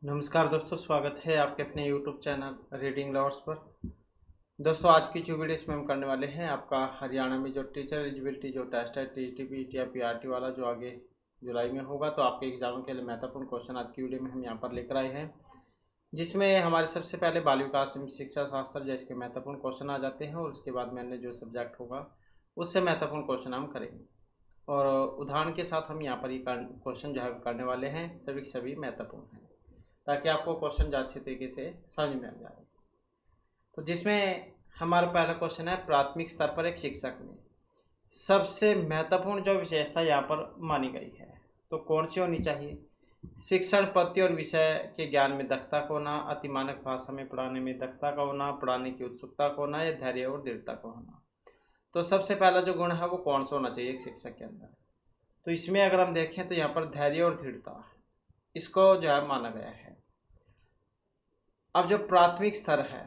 नमस्कार दोस्तों, स्वागत है आपके अपने YouTube चैनल रीडिंग लवर्स पर। दोस्तों, आज की जो वीडियो इसमें हम करने वाले हैं, आपका हरियाणा में जो टीचर एलिजिबिलिटी जो टेस्ट है टीजीटी पीटी या पीआरटी वाला जो आगे जुलाई में होगा, तो आपके एग्जाम के लिए महत्वपूर्ण क्वेश्चन आज की वीडियो में हम यहाँ पर लेकर आए हैं, जिसमें हमारे सबसे पहले बाल विकास एवं शिक्षा शास्त्र जैसे के महत्वपूर्ण क्वेश्चन आ जाते हैं और उसके बाद में अन्य जो सब्जेक्ट होगा उससे महत्वपूर्ण क्वेश्चन हम करेंगे। और उदाहरण के साथ हम यहाँ पर ये क्वेश्चन जो है करने वाले हैं, सभी के सभी महत्वपूर्ण हैं ताकि आपको क्वेश्चन जो अच्छे तरीके से समझ में आ जाए। तो जिसमें हमारा पहला क्वेश्चन है, प्राथमिक स्तर पर एक शिक्षक में सबसे महत्वपूर्ण जो विशेषता यहाँ पर मानी गई है तो कौन सी होनी चाहिए? शिक्षण पद्धति और विषय के ज्ञान में दक्षता का होना, अतिमानक भाषा में पढ़ाने में दक्षता का होना, पढ़ाने की उत्सुकता का होना या धैर्य और दृढ़ता का होना। तो सबसे पहला जो गुण है वो कौन सा होना चाहिए एक शिक्षक के अंदर? तो इसमें अगर हम देखें तो यहाँ पर धैर्य और दृढ़ता इसको जो है माना गया है। अब जो प्राथमिक स्तर है,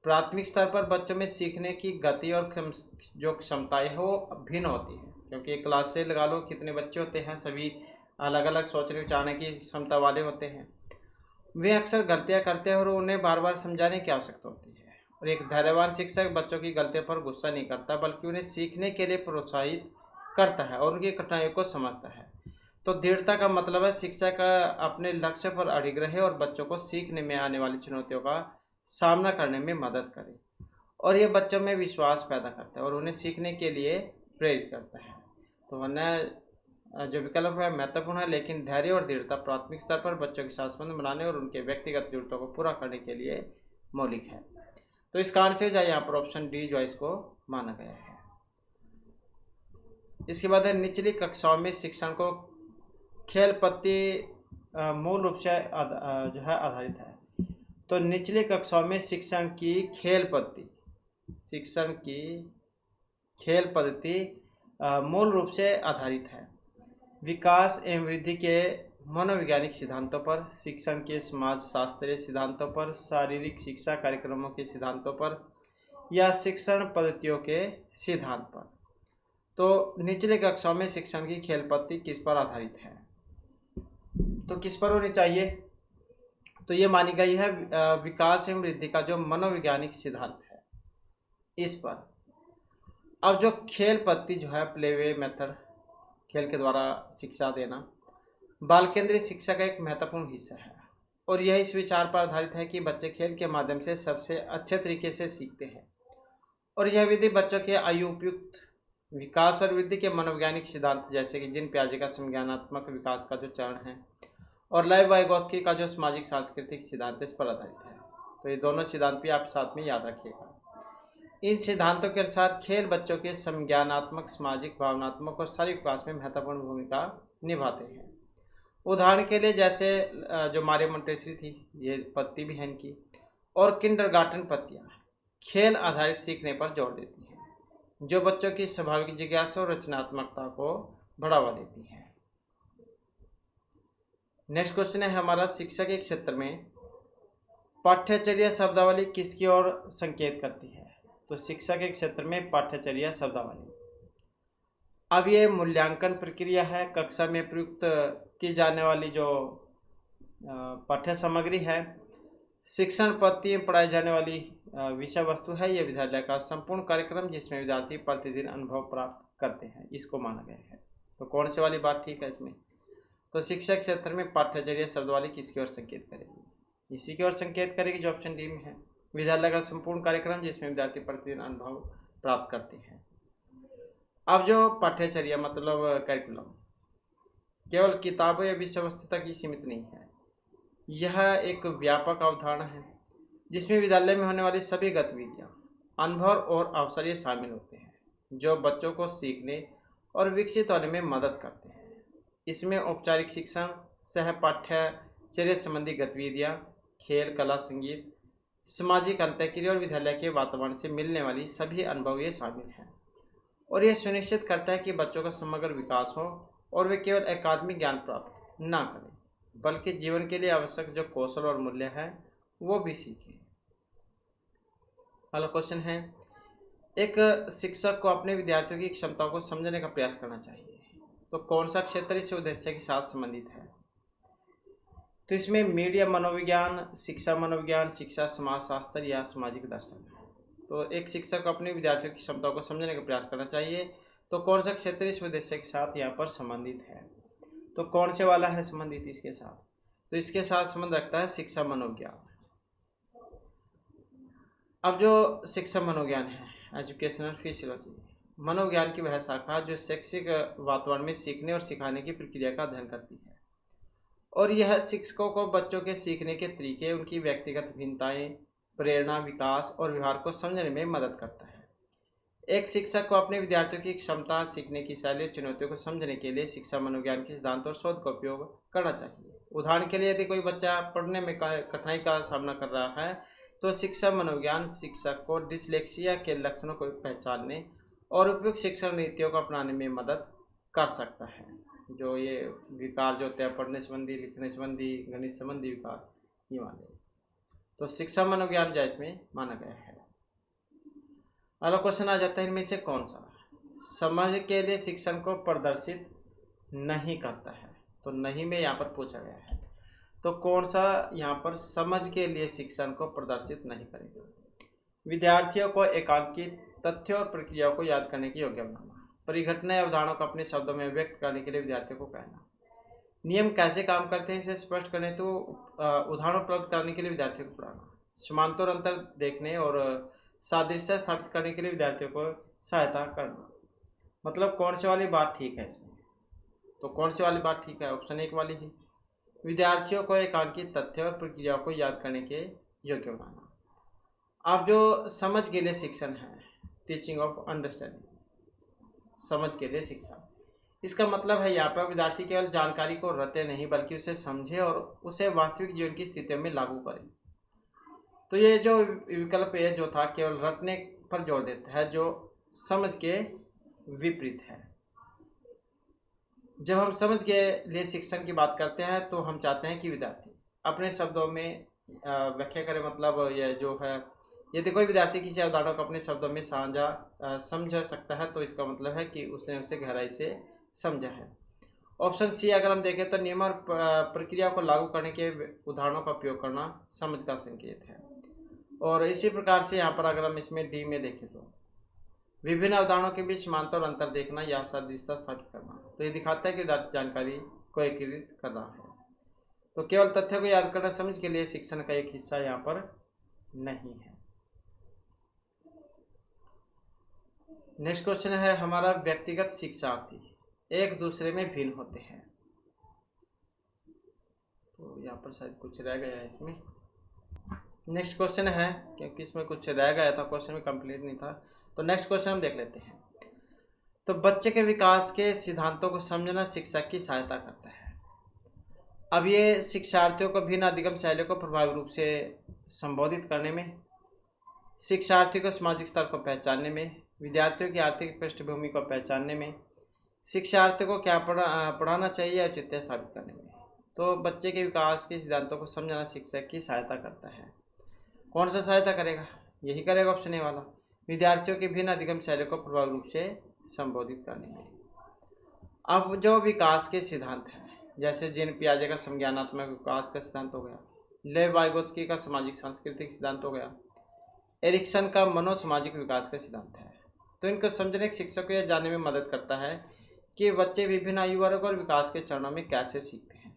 प्राथमिक स्तर पर बच्चों में सीखने की गति और जो क्षमताएं है वो भिन्न होती है, क्योंकि एक क्लास से लगा लो कितने बच्चे होते हैं, सभी अलग अलग सोचने विचारने की क्षमता वाले होते हैं। वे अक्सर गलतियां करते हैं और उन्हें बार बार समझाने की आवश्यकता होती है। और एक धैर्यवान शिक्षक बच्चों की गलतियों पर गुस्सा नहीं करता, बल्कि उन्हें सीखने के लिए प्रोत्साहित करता है और उनकी कठिनाइयों को समझता है। तो दृढ़ता का मतलब है शिक्षक अपने लक्ष्य पर अड़िग रहे और बच्चों को सीखने में आने वाली चुनौतियों का सामना करने में मदद करे, और ये बच्चों में विश्वास पैदा करता है और उन्हें सीखने के लिए प्रेरित करता है। तो वरना जो विकल्प है महत्वपूर्ण है, लेकिन धैर्य और दृढ़ता प्राथमिक स्तर पर बच्चों के साथ संबंध बनाने और उनके व्यक्तिगत जरूरतों को पूरा करने के लिए मौलिक है। तो इस कारण से यहाँ पर ऑप्शन डी जो है इसको माना गया है। इसके बाद है, निचली कक्षाओं में शिक्षण को खेल पद्धति मूल रूप से जो है आधारित है। तो निचली कक्षाओं में शिक्षण की खेल पद्धति मूल रूप से आधारित है। विकास एवं वृद्धि के मनोवैज्ञानिक सिद्धांतों पर, शिक्षण के समाज शास्त्रीय सिद्धांतों पर, शारीरिक शिक्षा कार्यक्रमों के सिद्धांतों पर या शिक्षण पद्धतियों के सिद्धांत पर। तो निचले कक्षाओं में शिक्षण की खेल पद्धति किस पर आधारित है? तो किस पर होनी चाहिए? तो ये मानी गई है विकास एवं वृद्धि का जो मनोवैज्ञानिक सिद्धांत है इस पर। अब जो खेल पद्धति जो है प्लेवे मेथड, खेल के द्वारा शिक्षा देना, बाल केंद्रीय शिक्षा का एक महत्वपूर्ण हिस्सा है और यह इस विचार पर आधारित है कि बच्चे खेल के माध्यम से सबसे अच्छे तरीके से सीखते हैं, और यह विधि बच्चों के आयु उपयुक्त विकास और वृद्धि के मनोवैज्ञानिक सिद्धांत जैसे कि जिन पियाजे का संज्ञानात्मक विकास का जो चरण है और लाइव वाइगोस्की का जो सामाजिक सांस्कृतिक सिद्धांत इस पर आधारित है। तो ये दोनों सिद्धांत भी आप साथ में याद रखिएगा। इन सिद्धांतों के अनुसार खेल बच्चों के संज्ञानात्मक, सामाजिक, भावनात्मक और शारीरिक विकास में महत्वपूर्ण भूमिका निभाते हैं। उदाहरण के लिए जैसे जो मारिया मोंटेसरी थी, ये पद्धति भी है इनकी, और किंडरगार्टन पद्धतियाँ खेल आधारित सीखने पर जोर देती हैं, जो बच्चों की स्वाभाविक जिज्ञासा और रचनात्मकता को बढ़ावा देती हैं। नेक्स्ट क्वेश्चन है हमारा, शिक्षा के क्षेत्र में पाठ्यचर्या शब्दावली किसकी ओर संकेत करती है? तो शिक्षा के क्षेत्र में पाठ्यचर्या शब्दावली, अब ये मूल्यांकन प्रक्रिया है, कक्षा में प्रयुक्त की जाने वाली जो पाठ्य सामग्री है, शिक्षण पद्धति में पढ़ाई जाने वाली विषय वस्तु है, यह विद्यालय का संपूर्ण कार्यक्रम जिसमें विद्यार्थी प्रतिदिन अनुभव प्राप्त करते हैं, इसको माना गया है। तो कौन से वाली बात ठीक है इसमें? तो शिक्षा क्षेत्र में पाठ्यचर्या शब्दावली किसकी ओर संकेत करेगी? इसी की ओर संकेत करेगी जो ऑप्शन डी में है, विद्यालय का संपूर्ण कार्यक्रम जिसमें विद्यार्थी प्रतिदिन अनुभव प्राप्त करते हैं। अब जो पाठ्यचर्या मतलब करिकुलम केवल किताबों या विषय वस्तु तक ही सीमित नहीं है, यह एक व्यापक अवधारणा है जिसमें विद्यालय में होने वाली सभी गतिविधियाँ, अनुभव और अवसर ये शामिल होते हैं जो बच्चों को सीखने और विकसित होने में मदद करते हैं। इसमें औपचारिक शिक्षण, सह पाठ्यचर्या संबंधी गतिविधियाँ, खेल, कला, संगीत, सामाजिक अंतःक्रिया और विद्यालय के वातावरण से मिलने वाली सभी अनुभव ये शामिल हैं, और यह सुनिश्चित करता है कि बच्चों का समग्र विकास हो और वे केवल अकादमिक ज्ञान प्राप्त ना करें, बल्कि जीवन के लिए आवश्यक जो कौशल और मूल्य हैं वो भी सीखें। अगला क्वेश्चन है, एक शिक्षक को अपने विद्यार्थियों की क्षमताओं को समझने का प्रयास करना चाहिए, तो कौन सा क्षेत्र इस उद्देश्य के साथ संबंधित है? तो इसमें मीडिया मनोविज्ञान, शिक्षा मनोविज्ञान, शिक्षा समाजशास्त्र या सामाजिक दर्शन है। तो एक शिक्षक को अपने विद्यार्थियों की क्षमताओं को समझने का प्रयास करना चाहिए। तो कौन सा क्षेत्र इस उद्देश्य के साथ यहाँ पर संबंधित है? तो कौन से वाला है संबंधित इसके साथ? तो इसके साथ संबंध रखता है शिक्षा मनोविज्ञान। अब जो शिक्षा मनोविज्ञान है, एजुकेशनल फिजियोलॉजी, मनोविज्ञान की वह शाखा जो शैक्षिक वातावरण में सीखने और सिखाने की प्रक्रिया का अध्ययन करती है, और यह शिक्षकों को बच्चों के सीखने के तरीके, उनकी व्यक्तिगत भिन्नताएं, प्रेरणा, विकास और व्यवहार को समझने में मदद करता है। एक शिक्षक को अपने विद्यार्थियों की क्षमता, सीखने की शैली और चुनौतियों को समझने के लिए शिक्षा मनोविज्ञान के सिद्धांत और शोध का उपयोग करना चाहिए। उदाहरण के लिए यदि कोई बच्चा पढ़ने में कठिनाई का सामना कर रहा है तो शिक्षा मनोविज्ञान शिक्षक को डिसलेक्सिया के लक्षणों को पहचानने और उपयुक्त शिक्षण नीतियों को अपनाने में मदद कर सकता है। जो ये विकार जो होते हैं पढ़ने संबंधी, लिखने संबंधी, गणित संबंधी विकार, ये वाले, तो शिक्षा मनोविज्ञान जो इसमें माना गया है। अगला क्वेश्चन आ जाता है, इनमें से कौन सा समझ के लिए शिक्षण को प्रदर्शित नहीं करता है? तो नहीं में यहाँ पर पूछा गया है, तो कौन सा यहाँ पर समझ के लिए शिक्षण को प्रदर्शित नहीं करेगा? विद्यार्थियों को एकांकित तथ्यों और प्रक्रियाओं को याद करने की योग्य बनाना, परिघटना या अवधारणाओं को अपने शब्दों में व्यक्त करने के लिए विद्यार्थियों को कहना, नियम कैसे काम करते हैं इसे स्पष्ट करने तो उदाहरण उपलब्ध करने के लिए विद्यार्थियों को पढ़ाना, समांतर अंतर देखने और सादृश्य स्थापित करने के लिए विद्यार्थियों को सहायता करना। मतलब कौन से वाली बात ठीक है इसमें? तो कौन सी वाली बात ठीक है? ऑप्शन 1 वाली ही, विद्यार्थियों को एकांकित तथ्य और प्रक्रियाओं को याद करने के योग्य बनाना। अब जो समझ के लिए शिक्षण है, टीचिंग ऑफ अंडरस्टैंडिंग, समझ के लिए शिक्षा, इसका मतलब है यहाँ पर विद्यार्थी केवल जानकारी को रटे नहीं बल्कि उसे समझे और उसे वास्तविक जीवन की स्थितियों में लागू करे। तो ये जो विकल्प है जो था केवल रटने पर जोर देता है, जो समझ के विपरीत है। जब हम समझ के लिए शिक्षण की बात करते हैं तो हम चाहते हैं कि विद्यार्थी अपने शब्दों में व्याख्या करे। मतलब ये जो है, यदि कोई विद्यार्थी किसी अवधारणा को अपने शब्दों में साझा समझ सकता है तो इसका मतलब है कि उसने उसे गहराई से समझा है। ऑप्शन सी अगर हम देखें तो नियम और प्रक्रिया को लागू करने के उदाहरणों का उपयोग करना समझ का संकेत है। और इसी प्रकार से यहाँ पर अगर हम इसमें डी में देखें तो विभिन्न अवधारणाओं के बीच समानता और अंतर देखना या सादृश्यता स्थापित करना, तो ये दिखाता है कि विद्यार्थी जानकारी को एकीकृत कर रहा है। तो केवल तथ्यों को याद करना समझ के लिए शिक्षण का एक हिस्सा यहाँ पर नहीं है। नेक्स्ट क्वेश्चन है हमारा, व्यक्तिगत शिक्षार्थी एक दूसरे में भिन्न होते हैं। तो यहाँ पर शायद कुछ रह गया है इसमें। नेक्स्ट क्वेश्चन है, क्योंकि इसमें कुछ रह गया था, क्वेश्चन में कंप्लीट नहीं था, तो नेक्स्ट क्वेश्चन हम देख लेते हैं। तो बच्चे के विकास के सिद्धांतों को समझना शिक्षक की सहायता करता है। अब ये शिक्षार्थियों को भिन्न अधिगम शैलियों को प्रभावी रूप से संबोधित करने में, शिक्षार्थी को सामाजिक स्तर को पहचानने में, विद्यार्थियों की आर्थिक पृष्ठभूमि को पहचानने में, शिक्षार्थियों को क्या पढ़ाना चाहिए औचित्य स्थापित करने में। तो बच्चे के विकास के सिद्धांतों को समझना शिक्षक की सहायता करता है। कौन सा सहायता करेगा? यही करेगा ऑप्शन ए वाला, विद्यार्थियों की भिन्न अधिगम शैलियों को प्रभावी रूप से संबोधित करने में। अब जो विकास के सिद्धांत हैं, जैसे जीन पियाजे का संज्ञानात्मक विकास का सिद्धांत हो गया, लेव वाइगोत्स्की का सामाजिक सांस्कृतिक सिद्धांत हो गया, एरिक्सन का मनोसामाजिक विकास का सिद्धांत है। तो इनको समझने के शिक्षक को यह जानने में मदद करता है कि बच्चे विभिन्न आयु वर्ग और विकास के चरणों में कैसे सीखते हैं,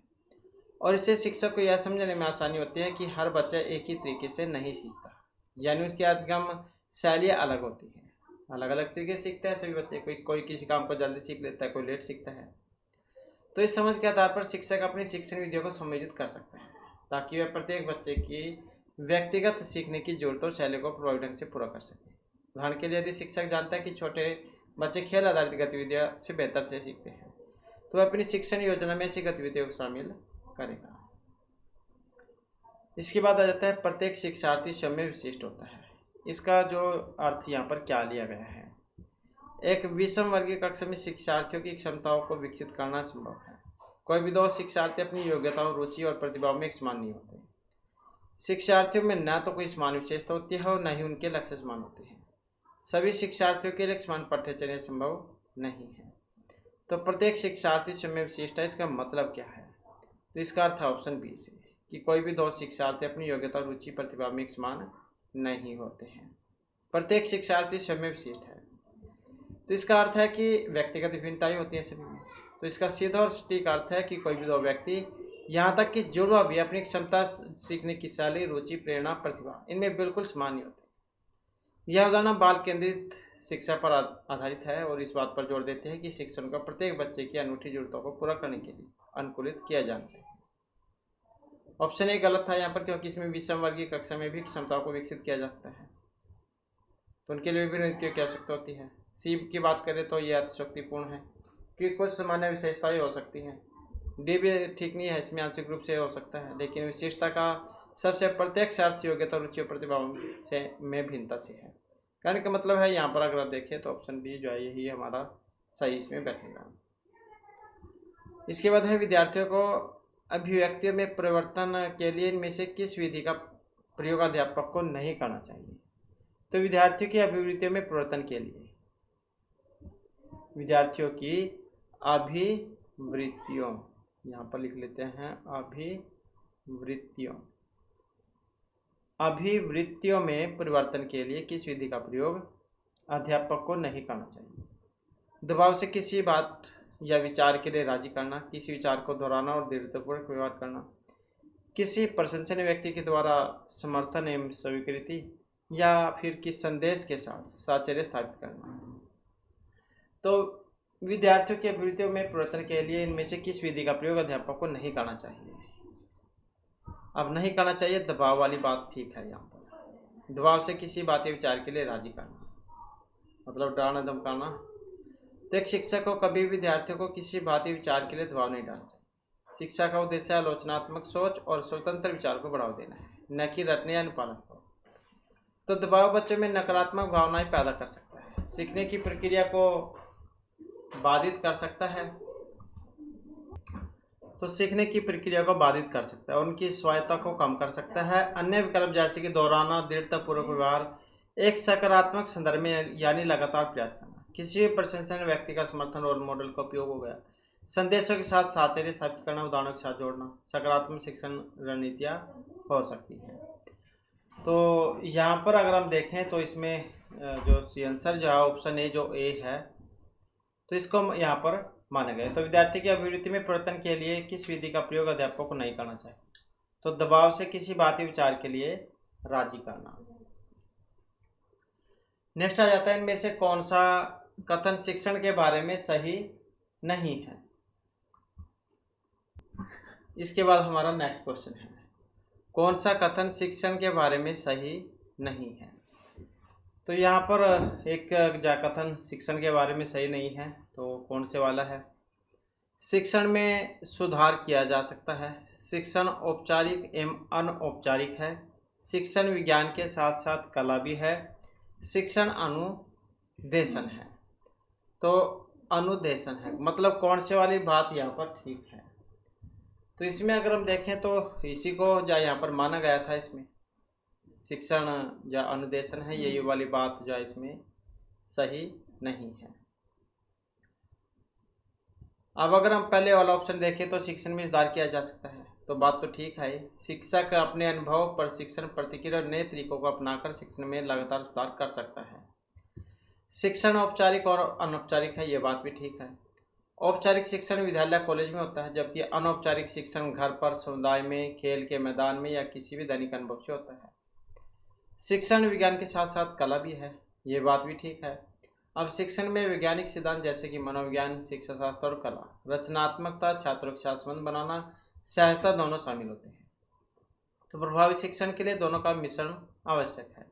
और इससे शिक्षक को यह समझने में आसानी होती है कि हर बच्चा एक ही तरीके से नहीं सीखता, यानी उसकी अधिगम शैलियाँ अलग होती हैं, अलग अलग तरीके से सीखते हैं सभी बच्चे। कोई किसी काम को जल्दी सीख लेता है, कोई लेट सीखता है। तो इस समझ के आधार पर शिक्षक अपनी शिक्षण विधियों को समायोजित कर सकता है ताकि वह प्रत्येक बच्चे की व्यक्तिगत सीखने की जरूरतों शैली को प्रभावी ढंग से पूरा कर सके। उदाहरण के लिए यदि शिक्षक जानता है कि छोटे बच्चे खेल आधारित गतिविधियों से बेहतर से सीखते हैं तो वह अपनी शिक्षण योजना में ऐसी गतिविधियों को शामिल करेगा। इसके बाद आ जाता है प्रत्येक शिक्षार्थी स्वयं में विशिष्ट होता है। इसका जो अर्थ यहाँ पर क्या लिया गया है, एक विषम वर्गीय कक्षा में शिक्षार्थियों की क्षमताओं को विकसित करना संभव है। कोई भी दो शिक्षार्थी अपनी योग्यताओं, रुचि और प्रतिभाओं में एक समान नहीं होते। शिक्षार्थियों में न तो कोई समान विशेषता होती है और न ही उनके लक्ष्य समान होते हैं। सभी शिक्षार्थियों के लिए समान पाठ्यचर्या संभव नहीं है। तो प्रत्येक शिक्षार्थी स्वयं में विशिष्ट है, इसका मतलब क्या है? तो इसका अर्थ है ऑप्शन बी से, कि कोई भी दो शिक्षार्थी अपनी योग्यता और रुचि प्रतिभा में समान नहीं होते हैं। प्रत्येक शिक्षार्थी स्वयं विशिष्ट है। तो इसका अर्थ है कि व्यक्तिगत विभिन्नताएं होती है सभी में। तो इसका सीधा और सटीक अर्थ है कि कोई भी दो व्यक्ति यहाँ तक कि जुड़वा भी अपनी क्षमता, सीखने की शैली, रुचि, प्रेरणा, प्रतिभा इनमें बिल्कुल समान नहीं होते। यह उदाहरण बाल केंद्रित शिक्षा पर आधारित है और इस बात पर जोर देते हैं कि शिक्षण को प्रत्येक बच्चे की अनूठी जरूरतों को पूरा करने के लिए अनुकूलित किया जाना चाहिए। ऑप्शन ए गलत था यहाँ पर, क्योंकि इसमें विषम वर्गीय कक्षा में भी क्षमताओं को विकसित किया जा सकता है, तो उनके लिए विभिन्न नीतियों की आवश्यकता होती है। सी की बात करें तो यह अतिशयोक्तिपूर्ण है कि कुछ सामान्य विशेषताएं हो सकती हैं। डी भी ठीक नहीं है, इसमें आंशिक रूप से हो सकता है, लेकिन विशेषता का सबसे प्रत्यक्ष अर्थ योग्यता, रुचि और प्रतिभा से में भिन्नता से है। कहने का मतलब है यहाँ पर अगर आप देखें तो ऑप्शन बी जो है यही हमारा सही इसमें बैठेगा। इसके बाद है विद्यार्थियों को अभिव्यक्तियों में परिवर्तन के लिए इनमें से किस विधि का प्रयोग अध्यापक को नहीं करना चाहिए। तो विद्यार्थियों की अभिवृत्तियों में परिवर्तन के लिए, विद्यार्थियों की अभिवृत्तियों, यहाँ पर लिख लेते हैं अभिवृत्तियों में परिवर्तन के लिए किस विधि का प्रयोग अध्यापक को नहीं करना चाहिए। दबाव से किसी बात या विचार के लिए राजी करना, किसी विचार को दोहराना और दृढ़तापूर्वक व्यवहार करना, किसी प्रशंसनीय व्यक्ति के द्वारा समर्थन एवं स्वीकृति, या फिर किस संदेश के साथ साहचर्य स्थापित करना। तो विद्यार्थियों की अभिवृत्तियों में परिवर्तन के लिए इनमें से किस विधि का प्रयोग अध्यापक को नहीं करना चाहिए। अब नहीं करना चाहिए, दबाव वाली बात ठीक है। यहाँ पर दबाव से किसी बात या विचार के लिए राजी करना मतलब डराना धमकाना। तो एक शिक्षक को कभी विद्यार्थियों को किसी बात या विचार के लिए दबाव नहीं डालना चाहिए। शिक्षा का उद्देश्य आलोचनात्मक सोच और स्वतंत्र विचार को बढ़ावा देना है, न कि रटने या अनुपालन को। तो दबाव बच्चों में नकारात्मक भावनाएं पैदा कर सकता है, सीखने की प्रक्रिया को बाधित कर सकता है, तो सीखने की प्रक्रिया को बाधित कर सकता है, उनकी स्वायत्ता को कम कर सकता है। अन्य विकल्प जैसे कि दोहराना, दृढ़तापूर्वक व्यवहार, एक सकारात्मक संदर्भ में यानी लगातार प्रयास करना, किसी भी प्रशंसनीय व्यक्ति का समर्थन, रोल मॉडल का उपयोग हो गया, संदेशों के साथ साहचर्य स्थापित करना, उदाहरणों के साथ जोड़ना, सकारात्मक शिक्षण रणनीतियाँ हो सकती हैं। तो यहाँ पर अगर हम देखें तो इसमें जो सी आंसर जो है ऑप्शन ए जो ए है, तो इसको यहाँ पर माना गया। तो विद्यार्थी की अभिवृत्ति में परिवर्तन के लिए किस विधि का प्रयोग अध्यापक को नहीं करना चाहिए। तो दबाव से किसी बात या विचार के लिए राजी करना। नेक्स्ट आ जाता है, इनमें से कौन सा कथन शिक्षण के बारे में सही नहीं है। इसके बाद हमारा नेक्स्ट क्वेश्चन है, कौन सा कथन शिक्षण के बारे में सही नहीं है। तो यहाँ पर एक कथन शिक्षण के बारे में सही नहीं है, तो कौन से वाला है। शिक्षण में सुधार किया जा सकता है, शिक्षण औपचारिक एवं अनौपचारिक है, शिक्षण विज्ञान के साथ साथ कला भी है, शिक्षण अनुदेशन है। तो अनुदेशन है मतलब कौन से वाली बात यहाँ पर ठीक है। तो इसमें अगर हम देखें तो इसी को जो यहाँ पर माना गया था, इसमें शिक्षण या अनुदेशन है, यही वाली बात जो इसमें सही नहीं है। अब अगर हम पहले वाला ऑप्शन देखें तो शिक्षण में सुधार किया जा सकता है, तो बात तो ठीक है। शिक्षक अपने अनुभव, प्रशिक्षण, प्रतिक्रिया और नए तरीकों को अपनाकर शिक्षण में लगातार सुधार कर सकता है। शिक्षण औपचारिक और अनौपचारिक है, ये बात भी ठीक है। औपचारिक शिक्षण विद्यालय कॉलेज में होता है, जबकि अनौपचारिक शिक्षण घर पर, समुदाय में, खेल के मैदान में या किसी भी दैनिक अनुभव से होता है। शिक्षण विज्ञान के साथ साथ कला भी है, ये बात भी ठीक है। अब शिक्षण में वैज्ञानिक सिद्धांत जैसे कि मनोविज्ञान, शिक्षा शास्त्र और कला, रचनात्मकता, छात्रों के साथ संबंध बनाना, सहजता दोनों शामिल होते हैं। तो प्रभावी शिक्षण के लिए दोनों का मिश्रण आवश्यक है।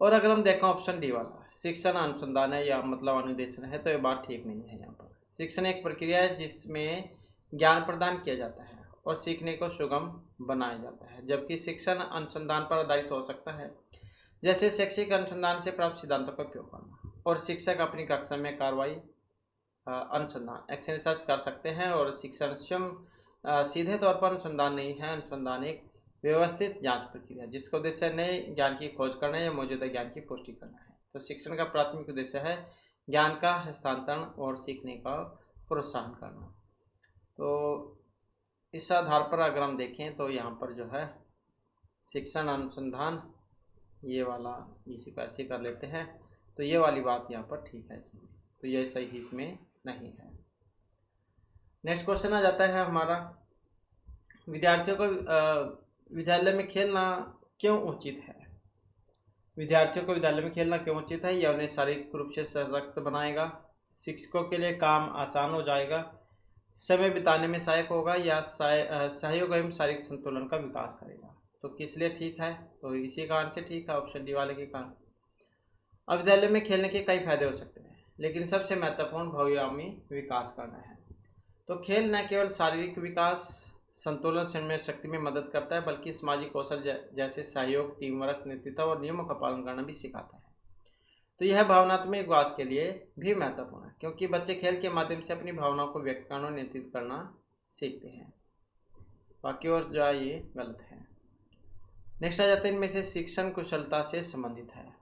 और अगर हम देखें ऑप्शन डी वाला, शिक्षण अनुसंधान है या मतलब अनुदेशन है, तो ये बात ठीक नहीं है। यहाँ पर शिक्षण एक प्रक्रिया है जिसमें ज्ञान प्रदान किया जाता है और सीखने को सुगम बनाया जाता है, जबकि शिक्षण अनुसंधान पर आधारित हो सकता है, जैसे शैक्षिक अनुसंधान से प्राप्त सिद्धांतों का उपयोग करना। और शिक्षक अपनी कक्षा में कार्रवाई अनुसंधान एक्शन रिसर्च कर सकते हैं, और शिक्षण स्वयं सीधे तौर पर अनुसंधान नहीं है। अनुसंधान एक व्यवस्थित जांच प्रक्रिया है जिसका उद्देश्य नए ज्ञान की खोज करना या मौजूदा ज्ञान की पुष्टि करना है। तो शिक्षण का प्राथमिक उद्देश्य है ज्ञान का हस्तांतरण और सीखने का प्रोत्साहन करना। तो इस आधार पर अगर हम देखें तो यहाँ पर जो है शिक्षण अनुसंधान, ये वाला इसी का ऐसे कर लेते हैं, तो ये वाली बात यहाँ पर ठीक है इसमें, तो ये सही इसमें नहीं है। नेक्स्ट क्वेश्चन आ जाता है हमारा, विद्यार्थियों को विद्यालय में खेलना क्यों उचित है। विद्यार्थियों को विद्यालय में खेलना क्यों उचित है? यह उन्हें शारीरिक रूप से सशक्त बनाएगा, शिक्षकों के लिए काम आसान हो जाएगा, समय बिताने में सहायक होगा, या सहयोग एवं शारीरिक संतुलन का विकास करेगा। तो किस लिए ठीक है? तो इसी कारण से ठीक है, ऑप्शन डी वाले के कारण। अब विद्यालय में खेलने के कई फायदे हो सकते हैं, लेकिन सबसे महत्वपूर्ण बहुआयामी विकास करना है। तो खेल न केवल शारीरिक विकास, संतुलन, समय शक्ति में मदद करता है, बल्कि सामाजिक कौशल जैसे सहयोग, टीम वर्क, नेतृत्व और नियमों का पालन करना भी सिखाता है। तो यह भावनात्मक विकास के लिए भी महत्वपूर्ण है, क्योंकि बच्चे खेल के माध्यम से अपनी भावनाओं को व्यक्त करना और नियंत्रित करना सीखते हैं। बाकी और जो है ये गलत है। नेक्स्ट आ जाते हैं, इनमें से शिक्षण कुशलता से संबंधित है।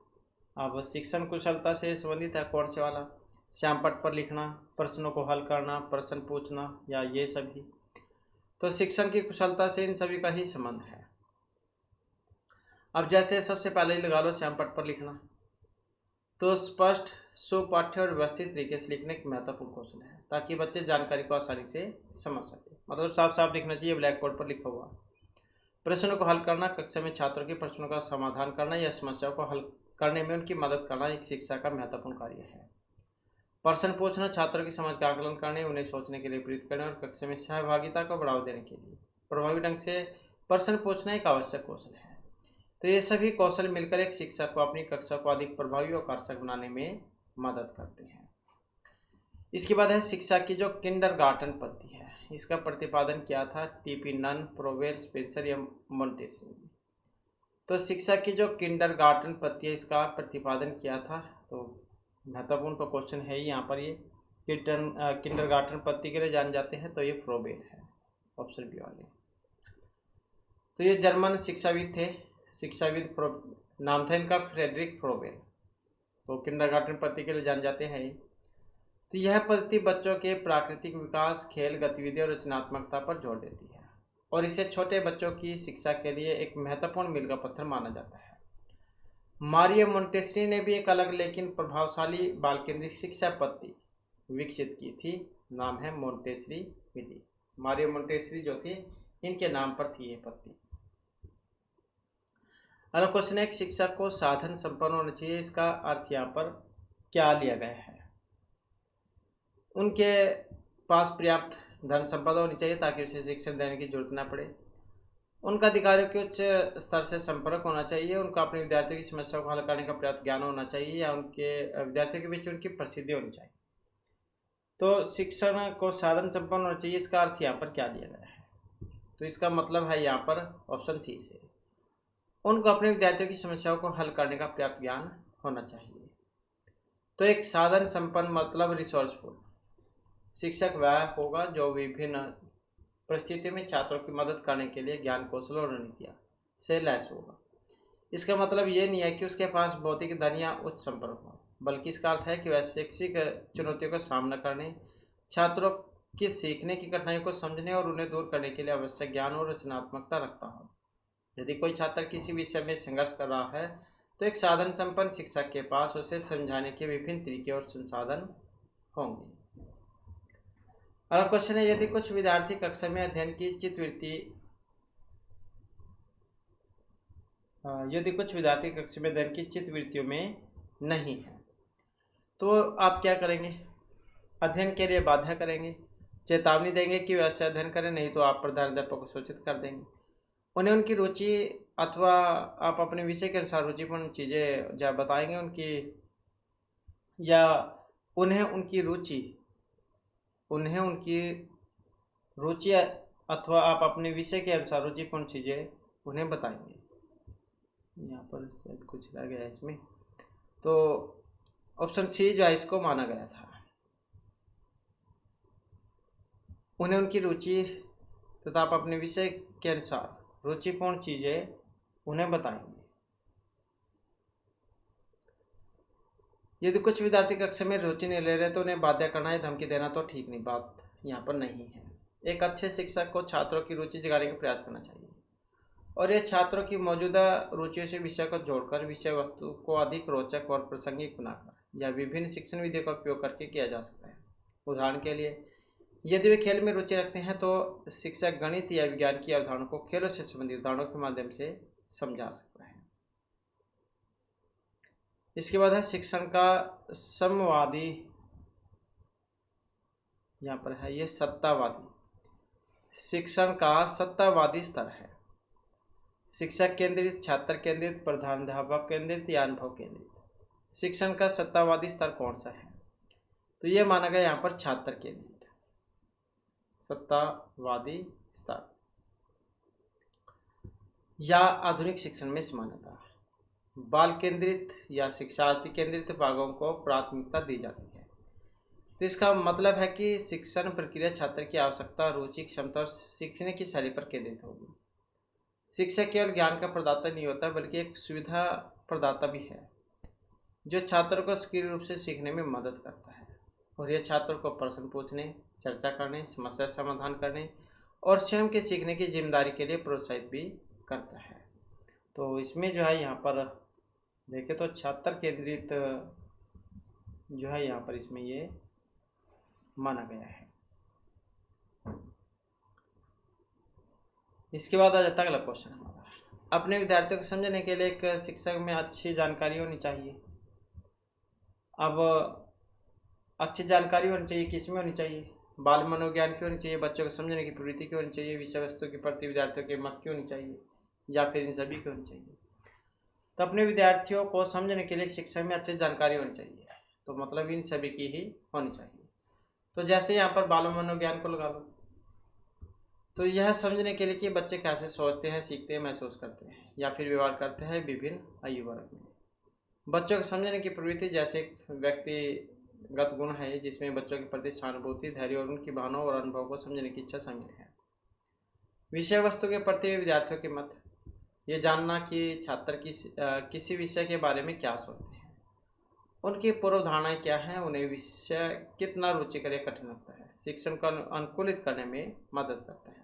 अब शिक्षण कुशलता से संबंधित है कौन से वाला? श्याम पट्ट पर लिखना, प्रश्नों को हल करना, प्रश्न पूछना, या ये सभी? तो शिक्षण की कुशलता से इन सभी का ही संबंध है। अब जैसे सबसे पहले ही लगा लो श्याम पट्ट पर लिखना, तो स्पष्ट, सुपाठ्य और व्यवस्थित तरीके से लिखने एक महत्वपूर्ण कौशल है, ताकि बच्चे जानकारी को आसानी से समझ सके। मतलब साफ साफ दिखना चाहिए, ब्लैक बोर्ड पर लिखा हुआ। प्रश्नों को हल करना, कक्षा में छात्रों के प्रश्नों का समाधान करना या समस्याओं को हल करने में उनकी मदद करना एक शिक्षा का महत्वपूर्ण कार्य है। प्रश्न पूछना, छात्रों की समझ का आकलन करने, उन्हें सोचने के लिए प्रेरित करने और कक्षा में सहभागिता को बढ़ावा देने के लिए प्रभावी ढंग से प्रश्न पूछना एक आवश्यक कौशल है। तो ये सभी कौशल मिलकर एक शिक्षक को अपनी कक्षा को अधिक प्रभावी और आकर्षक बनाने में मदद करते हैं। इसके बाद है शिक्षा की जो किंडरगार्टन पद्धति है, इसका प्रतिपादन किया था टीपी नन, प्रोवेल, स्पेंसर या मोंटेसरी। तो शिक्षा की जो किंडरगार्टन पद्धति है, इसका प्रतिपादन किया था, तो महत्वपूर्ण तो क्वेश्चन है ही यहाँ पर। ये किंडरगार्टन पद्धति के लिए जान जाते हैं, तो ये फ्रोबेल है, ऑप्शन बी वाले। तो ये जर्मन शिक्षाविद थे, शिक्षाविद नाम था इनका फ्रेडरिक फ्रोबेल। तो किंडरगार्टन पद्धति के लिए जान जाते हैं। तो यह पद्धति बच्चों के प्राकृतिक विकास, खेल गतिविधि और रचनात्मकता पर जोर देती है, और इसे छोटे बच्चों की शिक्षा के लिए एक महत्वपूर्ण मील का पत्थर माना जाता है। मारिया मोंटेसरी ने भी एक अलग लेकिन प्रभावशाली बाल केंद्रित शिक्षा पद्धति विकसित की थी, नाम है मोंटेसरी विधि। मारिया मोंटेसरी जो थी, इनके नाम पर थी ये पद्धति। अगला क्वेश्चन है, एक शिक्षक को साधन संपन्न होना चाहिए, इसका अर्थ यहाँ पर क्या लिया गया है? उनके पास पर्याप्त धन संपदा होनी चाहिए ताकि उसे शिक्षण देने की जरूरत न पड़े। उनका अधिकारियों के उच्च स्तर से संपर्क होना चाहिए, उनका अपने विद्यार्थियों की समस्याओं को हल करने का पर्याप्त ज्ञान होना चाहिए, या उनके विद्यार्थियों के बीच उनकी प्रसिद्धि होनी चाहिए। तो शिक्षण को साधन संपन्न होना चाहिए, इसका अर्थ यहाँ पर क्या लिया गया है? तो इसका मतलब है यहाँ पर ऑप्शन सी से, उनको अपने विद्यार्थियों की समस्याओं को हल करने का पर्याप्त ज्ञान होना चाहिए। तो एक साधन संपन्न मतलब रिसोर्सफुल शिक्षक वह होगा जो विभिन्न परिस्थितियों में छात्रों की मदद करने के लिए ज्ञान, कौशल और रणनीतियाँ से लैस होगा। इसका मतलब ये नहीं है कि उसके पास भौतिक धन या उच्च संपर्क हो, बल्कि इसका अर्थ है कि वह शैक्षिक चुनौतियों का सामना करने, छात्रों की सीखने की कठिनाइयों को समझने और उन्हें दूर करने के लिए आवश्यक ज्ञान और रचनात्मकता रखता हो। यदि कोई छात्र किसी विषय में संघर्ष कर रहा है, तो एक साधन संपन्न शिक्षक के पास उसे समझाने के विभिन्न तरीके और संसाधन होंगे। अगला क्वेश्चन है, यदि कुछ विद्यार्थी कक्षा में अध्ययन की चित्तवृत्तियों में नहीं है, तो आप क्या करेंगे? अध्ययन के लिए बाध्य करेंगे, चेतावनी देंगे कि वैसे अध्ययन करें, नहीं तो आप प्रधानाध्यापक को सूचित कर देंगे। उन्हें उनकी रुचि अथवा आप अपने विषय के अनुसार रुचिपूर्ण चीज़ें जब बताएंगे उनकी, या उन्हें उनकी रुचि अथवा आप अपने विषय के अनुसार रुचिपूर्ण चीज़ें उन्हें बताएंगे। यहाँ पर शायद कुछ रह गया इसमें, तो ऑप्शन सी जो है इसको माना गया था। उन्हें उनकी रुचि तथा आप अपने विषय के अनुसार रुचिपूर्ण चीज़ें उन्हें बताएंगे। यदि कुछ विद्यार्थी कक्षा में रुचि नहीं ले रहे, तो उन्हें बाध्य करना या धमकी देना तो ठीक नहीं, बात यहाँ पर नहीं है। एक अच्छे शिक्षक को छात्रों की रुचि जगाने का प्रयास करना चाहिए और ये छात्रों की मौजूदा रुचियों से विषय को जोड़कर विषय वस्तु को अधिक रोचक और प्रासंगिक बनाकर या विभिन्न शिक्षण विधियों का उपयोग करके किया जा सकता है। उदाहरण के लिए, यदि वे खेल में रुचि रखते हैं तो शिक्षक गणित या विज्ञान की अवधारणाओं को खेलों से संबंधित उदाहरणों के माध्यम से समझा सकता है। इसके बाद है शिक्षण का समवादी, यहाँ पर है ये सत्तावादी। शिक्षण का सत्तावादी स्तर है शिक्षक केंद्रित, छात्र केंद्रित, प्रधानाध्यापक केंद्रित या अनुभव केंद्रित। शिक्षण का सत्तावादी स्तर कौन सा है? तो ये माना गया यहाँ पर छात्र केंद्रित सत्तावादी स्तर या आधुनिक शिक्षण में समानता। बाल केंद्रित या शिक्षार्थी केंद्रित भागों को प्राथमिकता दी जाती है। तो इसका मतलब है कि शिक्षण प्रक्रिया छात्र की आवश्यकता, रुचि, क्षमता और सीखने की शैली पर केंद्रित होगी। शिक्षक केवल ज्ञान का प्रदाता नहीं होता बल्कि एक सुविधा प्रदाता भी है जो छात्रों को सक्रिय रूप से सीखने में मदद करता है और यह छात्रों को प्रश्न पूछने, चर्चा करने, समस्या समाधान करने और स्वयं के सीखने की जिम्मेदारी के लिए प्रोत्साहित भी करता है। तो इसमें जो है यहाँ पर देखें तो छात्र केंद्रित जो है यहाँ पर इसमें ये माना गया है। इसके बाद आ जाता है अगला क्वेश्चन हमारा, अपने विद्यार्थियों को समझने के लिए एक शिक्षक में अच्छी जानकारी होनी चाहिए। अब अच्छी जानकारी होनी चाहिए, किस में होनी चाहिए? बाल मनोज्ञान की होनी चाहिए, बच्चों को समझने की प्रवृत्ति की होनी चाहिए, विषय वस्तु के प्रति विद्यार्थियों के मत की होनी चाहिए या फिर इन सभी की होनी चाहिए। तो अपने विद्यार्थियों को समझने के लिए शिक्षक में अच्छी जानकारी होनी चाहिए, तो मतलब इन सभी की ही होनी चाहिए। तो जैसे यहाँ पर बाल मनोज्ञान को लगा लो, तो यह समझने के लिए कि बच्चे कैसे सोचते हैं, सीखते हैं, महसूस करते हैं या फिर व्यवहार करते हैं विभिन्न आयु वर्ग में। बच्चों को समझने की प्रवृत्ति जैसे एक व्यक्तिगत गुण है जिसमें बच्चों के प्रति सहानुभूति, धैर्य और उनकी भावनाओं और अनुभव को समझने की इच्छा शामिल है। विषय वस्तु के प्रति विद्यार्थियों के मत, ये जानना कि छात्र किसी विषय के बारे में क्या सोचते हैं, उनकी पूर्व धारणाएं क्या हैं, उन्हें विषय कितना रुचिकर या कठिन लगता है, शिक्षण को अनुकूलित करने में मदद करता है।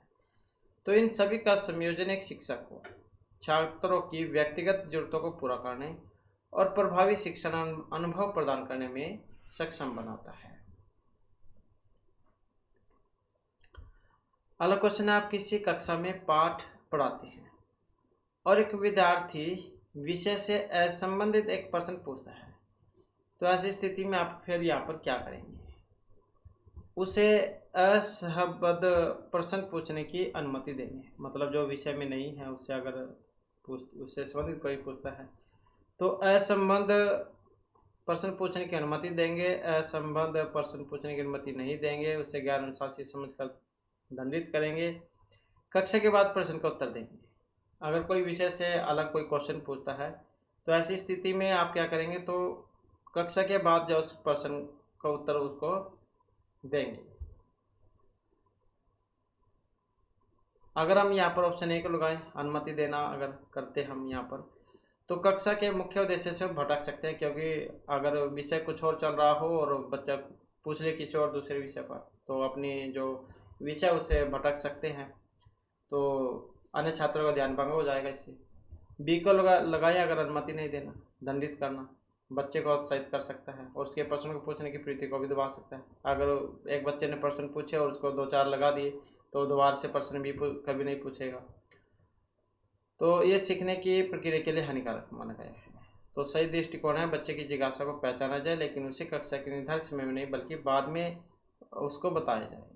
तो इन सभी का संयोजन एक शिक्षक को छात्रों की व्यक्तिगत जरूरतों को पूरा करने और प्रभावी शिक्षण अनुभव प्रदान करने में सक्षम बनाता है। अगला क्वेश्चन है, आप किसी कक्षा में पाठ पढ़ाते हैं और एक विद्यार्थी विषय से असंबंधित एक प्रश्न पूछता है, तो ऐसी स्थिति में आप फिर यहाँ पर क्या करेंगे? उसे असहबद्ध प्रश्न पूछने की अनुमति देंगे, मतलब जो विषय में नहीं है उससे अगर उससे संबंधित कोई पूछता है तो असंबद्ध प्रश्न पूछने की अनुमति देंगे, असंबद्ध प्रश्न पूछने की अनुमति नहीं देंगे, उसे गैर अनुशासित समझकर दंडित करेंगे। कक्षा के बाद प्रश्न का उत्तर देंगे। अगर कोई विषय से अलग कोई क्वेश्चन पूछता है तो ऐसी स्थिति में आप क्या करेंगे? तो कक्षा के बाद जो उस प्रश्न का उत्तर उसको देंगे। अगर हम यहाँ पर ऑप्शन ए को लगाएं, अनुमति देना अगर करते हम यहाँ पर, तो कक्षा के मुख्य उद्देश्य से भटक सकते हैं, क्योंकि अगर विषय कुछ और चल रहा हो और बच्चा पूछ ले किसी और दूसरे विषय पर तो अपनी जो विषय उससे भटक सकते हैं, तो अन्य छात्रों का ध्यान भंग हो जाएगा। इससे बी को लगाए, अगर अनुमति नहीं देना, दंडित करना, बच्चे को उत्साहित कर सकता है और उसके प्रश्न को पूछने की प्रीति को भी दबा सकता है। अगर एक बच्चे ने प्रश्न पूछे और उसको 2-4 लगा दिए तो दोबारा से प्रश्न भी कभी नहीं पूछेगा, तो ये सीखने की प्रक्रिया के लिए हानिकारक माना गया है। तो सही दृष्टिकोण है बच्चे की जिज्ञासा को पहचाना जाए, लेकिन उसे कक्षा के निर्धारित समय में नहीं बल्कि बाद में उसको बताया जाए।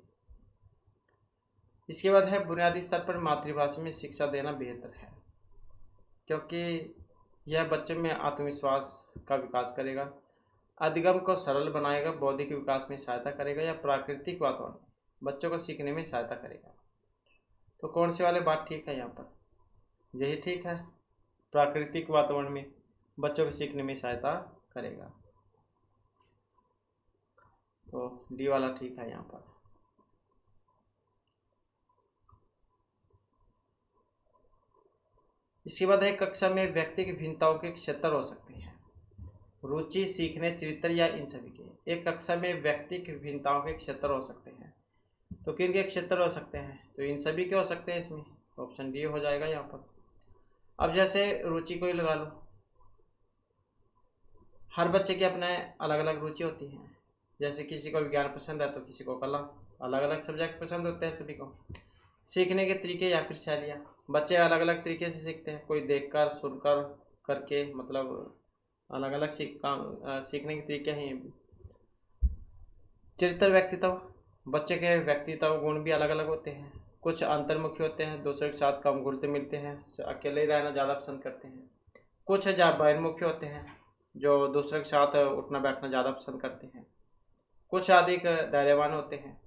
इसके बाद है, बुनियादी स्तर पर मातृभाषा में शिक्षा देना बेहतर है, क्योंकि यह बच्चों में आत्मविश्वास का विकास करेगा, अधिगम को सरल बनाएगा, बौद्धिक विकास में सहायता करेगा या प्राकृतिक वातावरण बच्चों को सीखने में सहायता करेगा। तो कौन सी वाली बात ठीक है? यहाँ पर यही ठीक है, प्राकृतिक वातावरण में बच्चों को सीखने में सहायता करेगा, तो डी वाला ठीक है यहाँ पर। इसके बाद है, कक्षा में व्यक्तिगत भिन्नताओं के क्षेत्र हो सकते हैं, रुचि, सीखने, चरित्र या इन सभी के। एक कक्षा में व्यक्तिगत भिन्नताओं के क्षेत्र हो सकते हैं, तो किन के क्षेत्र हो सकते हैं? तो इन सभी के हो सकते हैं इसमें, ऑप्शन डी हो जाएगा यहाँ पर। अब जैसे रुचि को ही लगा लो, हर बच्चे की अपने अलग अलग रुचि होती हैं। जैसे किसी को विज्ञान पसंद है तो किसी को कला, अलग अलग सब्जेक्ट पसंद होते हैं सभी को। सीखने के तरीके या फिर शैलियाँ, बच्चे अलग अलग तरीके से सीखते हैं, कोई देखकर, सुनकर, करके, मतलब अलग अलग सीखने के तरीके हैं ये भी। चरित्र व्यक्तित्व, बच्चे के व्यक्तित्व गुण भी अलग अलग होते हैं। कुछ अंतर्मुखी होते हैं, दूसरों के साथ कम घुलते मिलते हैं, अकेले ही रहना ज़्यादा पसंद करते हैं। कुछ बहिर्मुखी होते हैं, जो दूसरों के साथ उठना बैठना ज़्यादा पसंद करते हैं। कुछ अधिक धैर्यवान होते हैं।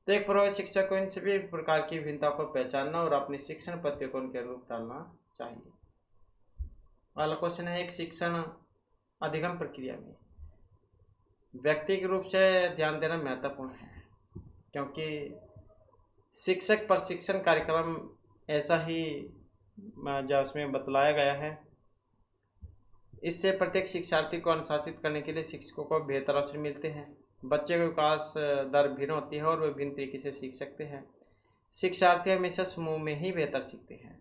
तो एक प्रभावी शिक्षक को इन सभी प्रकार की भिन्नताओं को पहचानना और अपनी शिक्षण पद्धति को उनके अनुरूप डालना चाहिए। अगला क्वेश्चन है, एक शिक्षण अधिगम प्रक्रिया में व्यक्तिगत रूप से ध्यान देना महत्वपूर्ण है, क्योंकि शिक्षक प्रशिक्षण कार्यक्रम ऐसा ही जो उसमें बतलाया गया है, इससे प्रत्येक शिक्षार्थी को अनुशासित करने के लिए शिक्षकों को बेहतर अवसर मिलते हैं। बच्चे का विकास दर भिन्न होती है और वे भिन्न तरीके से सीख सकते हैं। शिक्षार्थी हमेशा समूह में ही बेहतर सीखते हैं।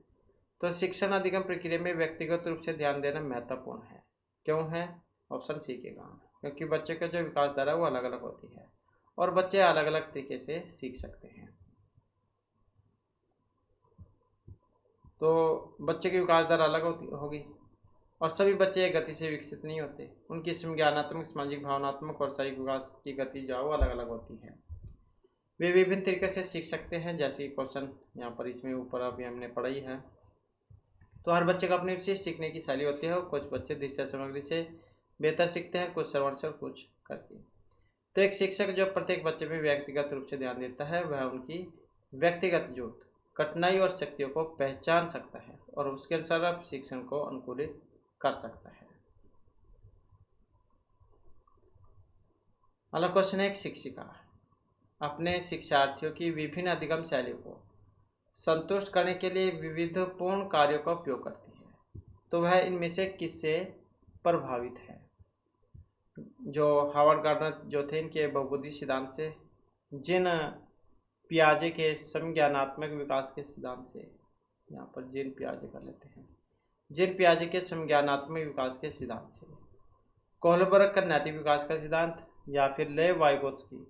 तो शिक्षण अधिगम प्रक्रिया में व्यक्तिगत रूप से ध्यान देना महत्वपूर्ण है। क्यों है? ऑप्शन सी के कारण, क्योंकि बच्चे का जो विकास दर है वो अलग अलग होती है और बच्चे अलग अलग तरीके से सीख सकते हैं। तो बच्चे की विकास दर अलग होगी और सभी बच्चे एक गति से विकसित नहीं होते। उनकी संज्ञानात्मक, सामाजिक, भावनात्मक और शारीरिक विकास की गति जो अलग अलग होती है। वे विभिन्न तरीके से सीख सकते हैं, जैसे क्वेश्चन यहाँ पर इसमें ऊपर अभी हमने पढ़ा ही है। तो हर बच्चे का अपनी विशेष सीखने की शैली होती है और कुछ बच्चे दृश्य सामग्री से बेहतर सीखते हैं, कुछ श्रवण से और कुछ करके। तो एक शिक्षक जो प्रत्येक बच्चे में व्यक्तिगत रूप से ध्यान देता है, वह उनकी व्यक्तिगत जरूरत, कठिनाई और शक्तियों को पहचान सकता है और उसके अनुसार शिक्षण को अनुकूलित कर सकता है। अगला क्वेश्चन है, एक शिक्षिका अपने शिक्षार्थियों की विभिन्न अधिगम शैलियों को संतुष्ट करने के लिए विविधपूर्ण कार्यों का उपयोग करती है, तो वह इनमें से किससे प्रभावित है? जो हावर्ड गार्डनर जो थे, इनके बहुबुद्धि सिद्धांत से, जिन पियाजे के संज्ञानात्मक विकास के सिद्धांत से, यहाँ पर जिन पियाजे कर लेते हैं, जिन पियाजे के संज्ञानात्मक विकास के सिद्धांत से, कोहलबर्ग का नैतिक विकास का सिद्धांत, या फिर लेव वाइगोत्स्की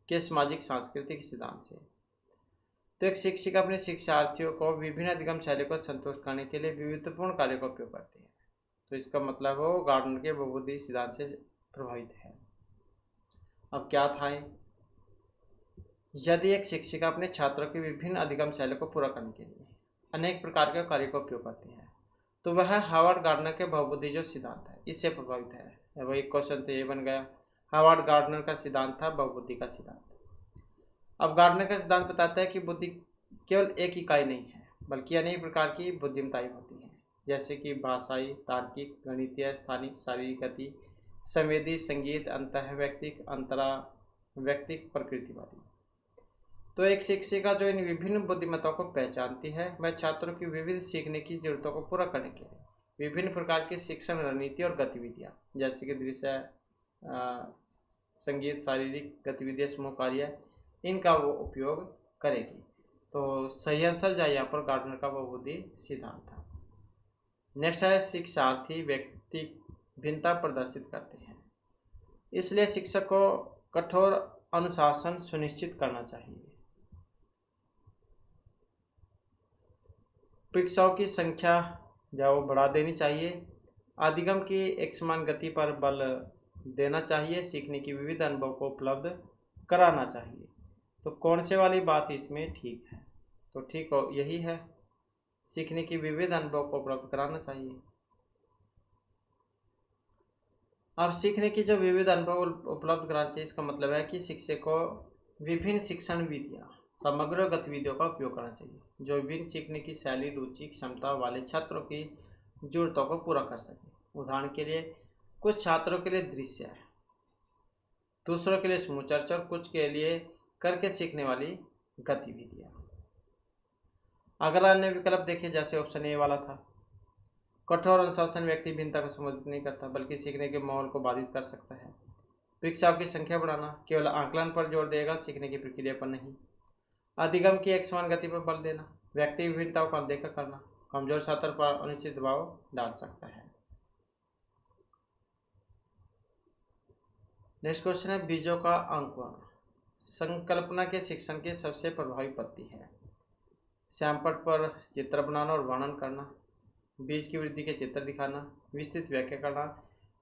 के सामाजिक सांस्कृतिक सिद्धांत से। तो एक शिक्षिका अपने शिक्षार्थियों को विभिन्न अधिगम शैली को संतुष्ट करने के लिए विविधपूर्ण कार्यों का उपयोग करती है। तो इसका मतलब वो गार्डनर के बहुबुद्धि सिद्धांत से प्रभावित है। अब क्या था? यदि एक शिक्षिका अपने छात्रों की विभिन्न अधिगम शैली को पूरा करने के लिए अनेक प्रकार के कार्यों का उपयोग करती है, तो वह हावर्ड गार्डनर के बहुबुद्धि जो सिद्धांत है इससे प्रभावित है। वही क्वेश्चन तो ये बन गया, हावर्ड गार्डनर का सिद्धांत था बहुबुद्धि का सिद्धांत। अब गार्डनर का सिद्धांत बताता है कि बुद्धि केवल एक इकाई नहीं है, बल्कि अनेक प्रकार की बुद्धिमत्ताएं होती हैं, जैसे कि भाषाई, तार्किक, गणितीय, स्थानिक, शारीरिक गति, संवेदी, संगीत, अंतःवैयक्तिक, अंतरा वैयक्तिक, प्रकृतिवादी। तो एक शिक्षिका जो इन विभिन्न बुद्धिमत्ताओं को पहचानती है, वह छात्रों की विविध सीखने की जरूरतों को पूरा करने के लिए विभिन्न प्रकार की शिक्षण रणनीति और गतिविधियाँ, जैसे कि दृश्य, संगीत, शारीरिक गतिविधियाँ, समूह कार्य, इनका वो उपयोग करेगी। तो सही आंसर जाए यहाँ पर गार्डनर का बहुबुद्धि सिद्धांत था। नेक्स्ट है, शिक्षार्थी व्यक्ति भिन्नता प्रदर्शित करते हैं, इसलिए शिक्षक को कठोर अनुशासन सुनिश्चित करना चाहिए। परीक्षाओं की संख्या जो बढ़ा देनी चाहिए, अधिगम की एक समान गति पर बल देना चाहिए, सीखने की विविध अनुभव को उपलब्ध कराना चाहिए। तो कौन से वाली बात इसमें ठीक है? तो ठीक हो यही है, सीखने की विविध अनुभव को उपलब्ध कराना चाहिए। अब सीखने की जो विविध अनुभव उपलब्ध कराना चाहिए, इसका मतलब है कि शिक्षक को विभिन्न शिक्षण विधियाँ, समग्र गतिविधियों का उपयोग करना चाहिए, जो विभिन्न सीखने की शैली, रुचि, क्षमता वाले छात्रों की जरूरतों को पूरा कर सके। उदाहरण के लिए, कुछ छात्रों के लिए दृश्य है, दूसरों के लिए समूह चर्चा और कुछ के लिए करके सीखने वाली गतिविधियाँ। अगर अन्य विकल्प देखें, जैसे ऑप्शन ए वाला था, कठोर अनुशासन व्यक्ति भिन्नता को संबोधित नहीं करता, बल्कि सीखने के माहौल को बाधित कर सकता है। परीक्षाओं की संख्या बढ़ाना, केवल आकलन पर जोर देगा, सीखने की प्रक्रिया पर नहीं। अधिगम की एक समान गति पर बल देना, व्यक्ति विभिन्नताओं को अनदेखा करना, कमजोर छात्र पर अनुचित दबाव डाल सकता है। नेक्स्ट क्वेश्चन है बीजों का अंकुरण संकल्पना के शिक्षण की सबसे प्रभावी पद्धति है। श्यामपट्ट पर चित्र बनाना और वर्णन करना, बीज की वृद्धि के चित्र दिखाना, विस्तृत व्याख्या करना,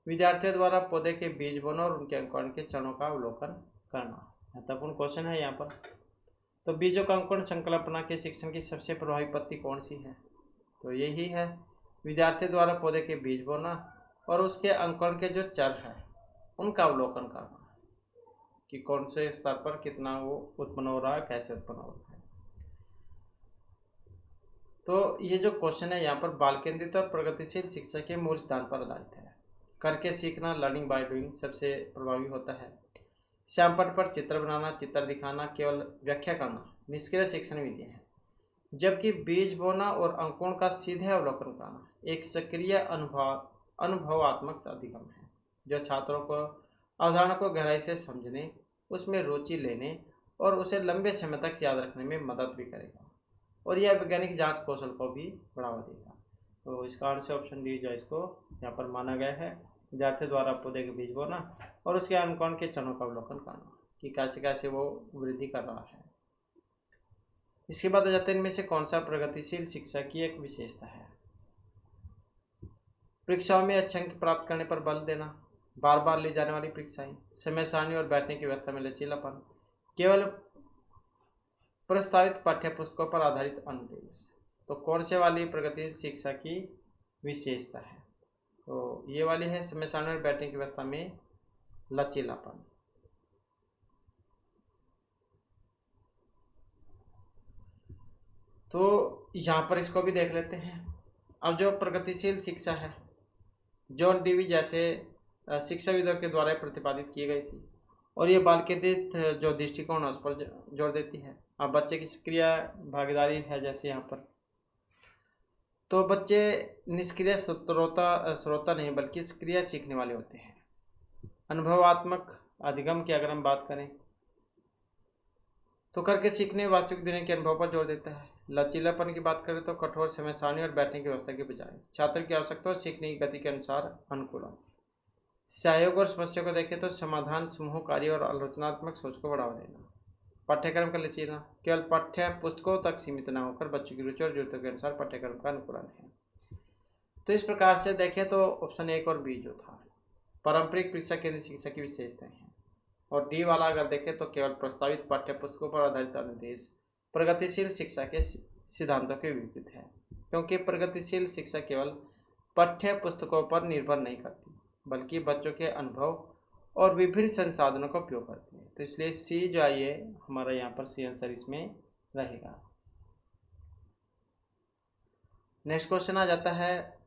विद्यार्थियों द्वारा पौधे के बीज बोना और उनके अंकुरण के चरणों का अवलोकन करना। महत्वपूर्ण क्वेश्चन है यहाँ पर। तो बीजों का अंकुरण संकल्पना के शिक्षण की सबसे प्रभावी पद्धति कौन सी है? तो यही है, विद्यार्थी द्वारा पौधे के बीज बोना और उसके अंकुरण के जो चर है उनका अवलोकन करना कि कौन से स्तर पर कितना वो उत्पन्न हो रहा है, कैसे उत्पन्न हो रहा है। तो ये जो क्वेश्चन है यहाँ पर बाल केंद्रित और प्रगतिशील शिक्षा के मूल सिद्धांत पर आधारित है। करके सीखना, लर्निंग बाय डूइंग सबसे प्रभावी होता है। श्यामपट्ट पर चित्र बनाना, चित्र दिखाना, केवल व्याख्या करना निष्क्रिय शिक्षण विधि है, जबकि बीज बोना और अंकुरण का सीधे अवलोकन करना एक सक्रिय अनुभवात्मक अधिगम है, जो छात्रों को अवधारणा को गहराई से समझने, उसमें रुचि लेने और उसे लंबे समय तक याद रखने में मदद भी करेगा और यह वैज्ञानिक जांच कौशल को भी बढ़ावा देगा। तो इसका आंसर ऑप्शन डी जो इसको यहाँ पर माना गया है, विद्यार्थी द्वारा पौधे के बीज बोना और उसके अंकुरण के चरणों का अवलोकन करना कि कैसे कैसे वो वृद्धि कर रहा है। इसके बाद आ जाते हैं इनमें से कौन सा प्रगतिशील शिक्षा की एक विशेषता है? परीक्षाओं में अच्छे अंक प्राप्त करने पर बल देना, बार बार ली जाने वाली परीक्षाएं, समय सारणी और बैठने की व्यवस्था में लचीलापन, केवल प्रस्तावित पाठ्य पुस्तकों पर आधारित अनुदेश। तो कौन से वाली प्रगतिशील शिक्षा की विशेषता है? तो ये वाली है, समय सारणी और बैठने की व्यवस्था में लचीलापन। तो यहाँ पर इसको भी देख लेते हैं। अब जो प्रगतिशील शिक्षा है, जॉन डीवी जैसे शिक्षाविदों के द्वारा प्रतिपादित की गई थी और ये बाल केंद्रित जो दृष्टिकोण है उस पर जोर देती है। अब बच्चे की सक्रिय भागीदारी है, जैसे यहाँ पर तो बच्चे निष्क्रिय श्रोता नहीं बल्कि सक्रिय सीखने वाले होते हैं। अनुभवात्मक अधिगम की अगर हम बात करें तो करके सीखने वास्तविक दुनिया के अनुभव पर जोर देता है। लचीलापन की बात करें तो कठोर समय सारणी और बैठने की व्यवस्था के बजाय छात्र की आवश्यकता और सीखने की गति के अनुसार अनुकूलन। सहयोग और समस्या को देखें तो समाधान, समूह कार्य और आलोचनात्मक सोच को बढ़ावा देना। पाठ्यक्रम का लचीला, केवल पाठ्य पुस्तकों तक सीमित न होकर बच्चों की रुचि और जरूरतों के अनुसार पाठ्यक्रम का अनुकूलन है। तो इस प्रकार से देखें तो ऑप्शन 1 और बी जो था पारंपरिक परीक्षा केंद्रित शिक्षा की विशेषताएं हैं, और डी वाला अगर देखें तो केवल प्रस्तावित पाठ्य पुस्तकों पर आधारित अनुदेश प्रगतिशील शिक्षा के सिद्धांतों के विपरीत है, क्योंकि प्रगतिशील शिक्षा केवल पाठ्य पुस्तकों पर निर्भर नहीं करती बल्कि बच्चों के अनुभव और विभिन्न संसाधनों का उपयोग करती है। तो इसलिए सी जो है ये हमारा यहाँ पर सी आंसर इसमें रहेगा। नेक्स्ट क्वेश्चन आ जाता है,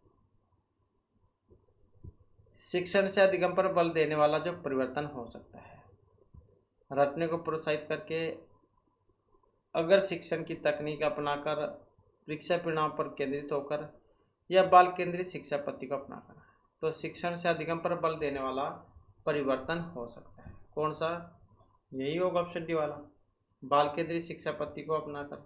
शिक्षण से अधिगम पर बल देने वाला जो परिवर्तन हो सकता है। रटने को प्रोत्साहित करके, अगर शिक्षण की तकनीक अपनाकर, परीक्षा परिणाम पर केंद्रित होकर या बाल केंद्रित शिक्षा पद्धति को अपनाकर, तो शिक्षण से अधिगम पर बल देने वाला परिवर्तन हो सकता है। कौन सा? यही होगा ऑप्शन डी वाला, बाल केंद्रित शिक्षा पद्धति को अपनाकर।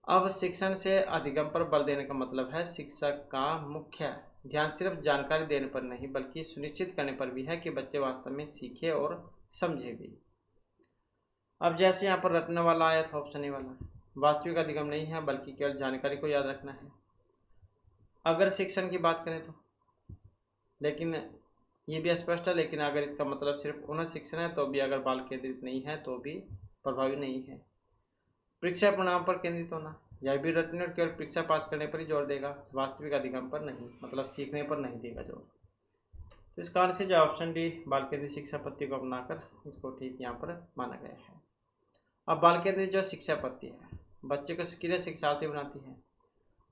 अब शिक्षण से अधिगम पर बल देने का मतलब है शिक्षक का मुख्य ध्यान सिर्फ जानकारी देने पर नहीं बल्कि सुनिश्चित करने पर भी है कि बच्चे वास्तव में सीखे और समझे भी। अब जैसे यहाँ पर रटने वाला आया था ऑप्शन ए वाला, वास्तविक अधिगम नहीं है बल्कि केवल जानकारी को याद रखना है अगर शिक्षण की बात करें तो, लेकिन ये भी स्पष्ट है। लेकिन अगर इसका मतलब सिर्फ उन्नत शिक्षण है तो भी अगर बाल केंद्रित नहीं है तो भी प्रभावी नहीं है। परीक्षा परिणाम पर केंद्रित होना, यह भी रटने और केवल परीक्षा पास करने पर ही जोर देगा, वास्तविक अधिगम पर नहीं, मतलब सीखने पर नहीं देगा जोर। तो इस कारण से जो ऑप्शन डी बाल केंद्रित शिक्षा पद्धति को अपनाकर इसको ठीक यहाँ पर माना गया है। अब बाल केंद्रित जो शिक्षा पद्धति है बच्चे को सक्रिय शिक्षार्थी बनाती है,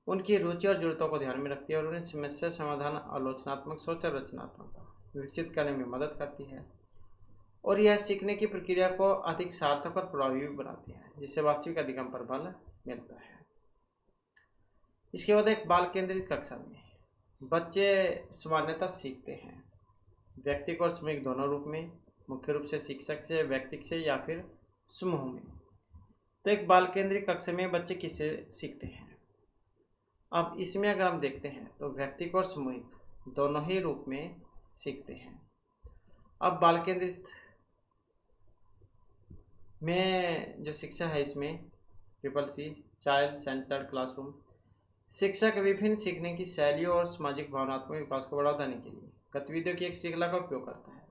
उनकी रुचि और जरूरतों को ध्यान में रखती है और उन्हें समस्या समाधान, आलोचनात्मक सोच और रचनात्मकता विकसित करने में मदद करती है, और यह सीखने की प्रक्रिया को अधिक सार्थक और प्रभावी भी बनाती है, जिससे वास्तविक अधिगम पर बल मिलता है। इसके बाद एक बाल केंद्रित कक्षा में बच्चे सामान्यतः सीखते हैं व्यक्तिक और सामूहिक दोनों रूप में, मुख्य रूप से शिक्षक से, व्यक्तिक से या फिर समूह में। तो एक बाल केंद्रीय कक्षा में बच्चे किससे सीखते हैं? अब इसमें अगर हम देखते हैं तो व्यक्तिक और सामूहिक दोनों ही रूप में सीखते हैं। अब बाल केंद्रित में जो शिक्षा है इसमें CCC चाइल्ड सेंटर्ड क्लासरूम, शिक्षक विभिन्न सीखने की शैलियों और सामाजिक भावनात्मक विकास को बढ़ावा देने के लिए गतिविधियों की एक श्रृंखला का उपयोग करता है।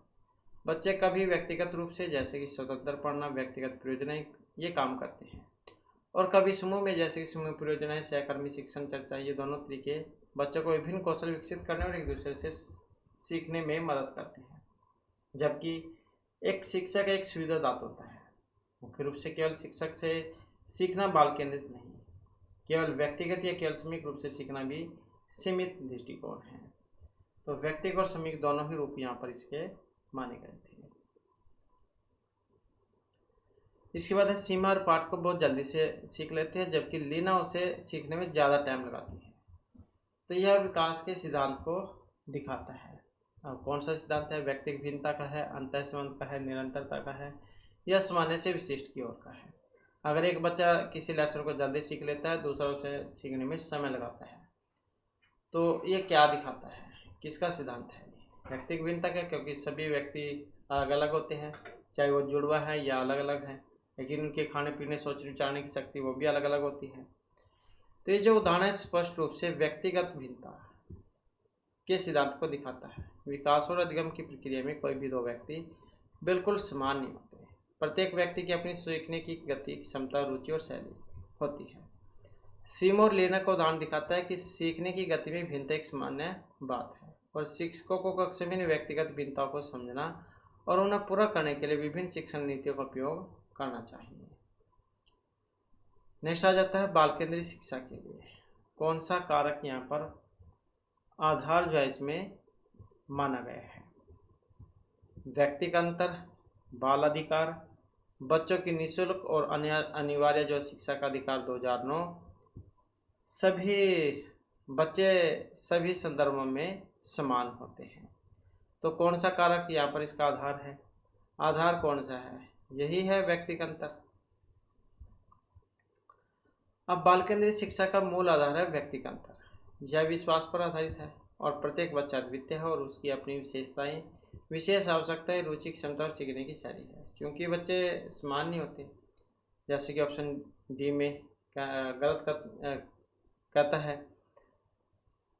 बच्चे कभी व्यक्तिगत रूप से जैसे कि स्वतंत्र पढ़ना, व्यक्तिगत परियोजनाएं ये काम करते हैं, और कभी समूह में जैसे कि समूह परियोजनाएं, सहकर्मी शिक्षण, चर्चा, ये दोनों तरीके बच्चों को विभिन्न कौशल विकसित करने और एक दूसरे से सीखने में मदद करते हैं। जबकि एक शिक्षक एक सुविधादाता होता है। मुख्य रूप से केवल शिक्षक से सीखना बाल केंद्रित नहीं, केवल व्यक्तिगत या केवल सामूहिक रूप से सीखना भी सीमित दृष्टिकोण है। तो व्यक्तिगत और सामूहिक दोनों ही रूप यहाँ पर इसके माने गए थे। इसके बाद है सीमा और पाठ को बहुत जल्दी से सीख लेते हैं, जबकि लीना उसे सीखने में ज़्यादा टाइम लगाती है। तो यह विकास के सिद्धांत को दिखाता है। अब कौन सा सिद्धांत है? व्यक्तिगत भिन्नता का है, अंतः संबंध का है, निरंतरता का है, या सामान्य से विशिष्ट की ओर का है। अगर एक बच्चा किसी लेसन को जल्दी सीख लेता है, दूसरा उसे सीखने में समय लगाता है, तो ये क्या दिखाता है? किसका सिद्धांत है? व्यक्तिगत भिन्नता का, क्योंकि सभी व्यक्ति अलग अलग होते हैं, चाहे वो जुड़वा है या अलग अलग है, लेकिन उनके खाने पीने, सोचने विचारने की शक्ति वो भी अलग अलग होती है। तो ये जो उदाहरण है स्पष्ट रूप से व्यक्तिगत भिन्नता के सिद्धांत को दिखाता है। विकास और अधिगम की प्रक्रिया में कोई भी दो व्यक्ति बिल्कुल समान नहीं होते। प्रत्येक व्यक्ति की अपनी सीखने की गति, क्षमता, रुचि और शैली होती है। सीमोर और लेना का उदाहरण दिखाता है कि सीखने की गति में भिन्नता एक सामान्य बात है, और शिक्षकों को कक्षा में व्यक्तिगत भिन्नताओं को समझना और उन्हें पूरा करने के लिए विभिन्न शिक्षण नीतियों का उपयोग करना चाहिए। नेक्स्ट आ जाता है बाल केंद्रीय शिक्षा के लिए कौन सा कारक यहाँ पर आधार जो है इसमें माना गया है? व्यक्तिगत अंतर, बाल अधिकार, बच्चों की निःशुल्क और अनिवार्य जो शिक्षा का अधिकार 2009, सभी बच्चे सभी संदर्भों में समान होते हैं। तो कौन सा कारक यहाँ पर इसका आधार है? आधार कौन सा है? यही है व्यक्तिगत अंतर। अब बाल केंद्रीय शिक्षा का मूल आधार है व्यक्तिगत अंतर। यह विश्वास पर आधारित है और प्रत्येक बच्चा अद्वितीय है और उसकी अपनी विशेषताएं, विशेष आवश्यकताएं, रुचि, क्षमता और सीखने की शैली है। क्योंकि बच्चे समान नहीं होते, जैसे कि ऑप्शन डी में गलत कहता है,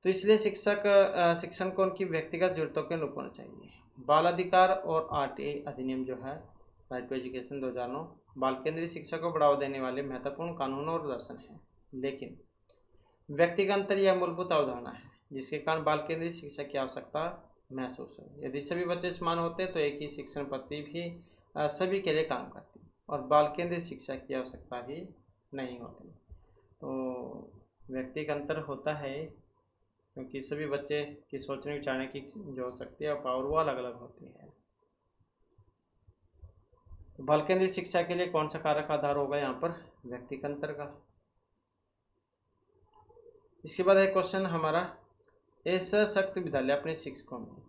तो इसलिए शिक्षण को उनकी व्यक्तिगत जरूरतों के अनुरूप होना चाहिए। बाल अधिकार और RTI अधिनियम जो है राइट टू एजुकेशन 2009 बाल केंद्रीय शिक्षा को बढ़ावा देने वाले महत्वपूर्ण कानून और दर्शन है। लेकिन व्यक्तिगत अंतर यह मूलभूत अवधारणा है जिसके कारण बाल केंद्रीय शिक्षा की आवश्यकता महसूस है। यदि सभी बच्चे समान होते तो एक ही शिक्षण पद्धति भी सभी के लिए काम करती और बाल केंद्रीय शिक्षा की आवश्यकता भी नहीं होती। तो व्यक्तिगत अंतर होता है क्योंकि सभी बच्चे की सोचने विचारने की जो शक्ति है पावर वो अलग अलग होती है। तो बाल केंद्रीय शिक्षा के लिए कौन सा कारक आधार होगा यहाँ पर? व्यक्तिगत अंतर का। इसके बाद एक क्वेश्चन हमारा, ऐसा सशक्त विद्यालय अपने शिक्षकों में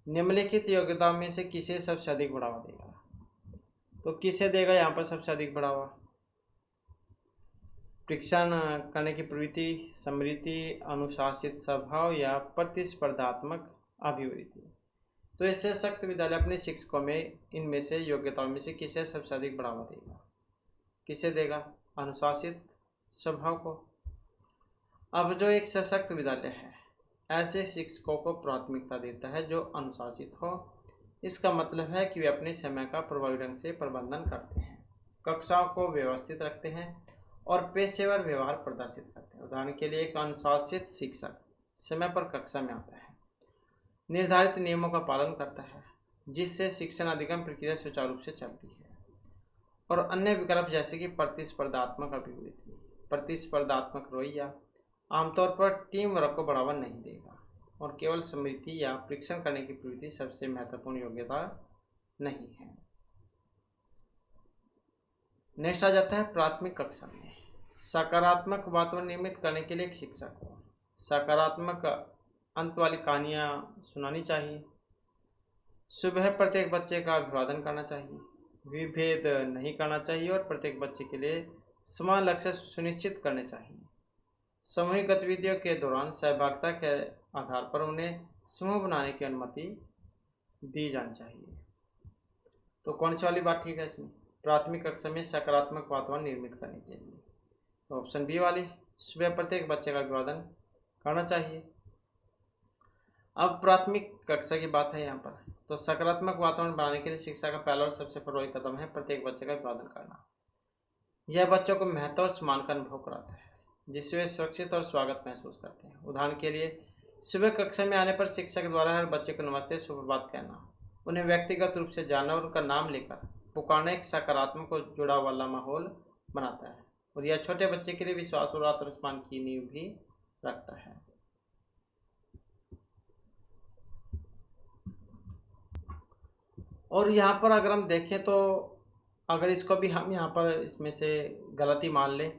निम्नलिखित योग्यताओं में से किसे सबसे अधिक बढ़ावा देगा? तो किसे देगा यहाँ पर सबसे अधिक बढ़ावा? परीक्षण करने की प्रवृत्ति, स्मृति, अनुशासित स्वभाव या प्रतिस्पर्धात्मक अभिवृत्ति। तो ऐसे सशक्त विद्यालय अपने शिक्षकों में इनमें से योग्यताओं में से किसे सबसे अधिक बढ़ावा देगा? किसे देगा? अनुशासित स्वभाव को। अब जो एक सशक्त विद्यालय है ऐसे शिक्षकों को प्राथमिकता देता है जो अनुशासित हो। इसका मतलब है कि वे अपने समय का प्रभावी ढंग से प्रबंधन करते हैं, कक्षाओं को व्यवस्थित रखते हैं और पेशेवर व्यवहार प्रदर्शित करते हैं। उदाहरण के लिए एक अनुशासित शिक्षक समय पर कक्षा में आता है, निर्धारित नियमों का पालन करता है जिससे शिक्षण अधिगम प्रक्रिया सुचारू रूप से चलती है। और अन्य विकल्प जैसे कि प्रतिस्पर्धात्मक अभिवृत्ति, प्रतिस्पर्धात्मक रवैया आमतौर पर टीम वर्क को बढ़ावा नहीं देगा और केवल स्मृति या परीक्षण करने की प्रवृत्ति सबसे महत्वपूर्ण योग्यता नहीं है। नेक्स्ट आ जाता है प्राथमिक कक्षा में सकारात्मक वातावरण निर्मित करने के लिए एक शिक्षक को सकारात्मक अंत वाली कहानियाँ सुनानी चाहिए। सुबह प्रत्येक बच्चे का अभिवादन करना चाहिए, विभेद नहीं करना चाहिए और प्रत्येक बच्चे के लिए समान लक्ष्य सुनिश्चित करने चाहिए। सामूहिक गतिविधियों के दौरान सहभागिता के आधार पर उन्हें समूह बनाने की अनुमति दी जानी चाहिए। तो कौन सी वाली बात ठीक है इसमें? प्राथमिक कक्षा में सकारात्मक वातावरण निर्मित करने के लिए। तो ऑप्शन बी वाली, सुबह प्रत्येक बच्चे का अभिवादन करना चाहिए। अब प्राथमिक कक्षा की बात है यहाँ पर, तो सकारात्मक वातावरण बनाने के लिए शिक्षा का पहला और सबसे प्रभावी कदम है प्रत्येक बच्चे का अभिवादन करना। यह बच्चों को महत्व और सम्मान का अनुभव कराता है, जिससे वे सुरक्षित और स्वागत महसूस करते हैं। उदाहरण के लिए, सुबह कक्षा में आने पर शिक्षक द्वारा हर बच्चे को नमस्ते सुप्रभात कहना, उन्हें व्यक्तिगत रूप से जानना और उनका नाम लेकर पुकारना एक सकारात्मक और जुड़ाव वाला माहौल बनाता है, और यह छोटे बच्चे के लिए विश्वास और आत्मसम्मान की नींव भी रखता है। और यहाँ पर अगर हम देखें तो अगर इसको भी हम यहाँ पर इसमें से गलती मान लें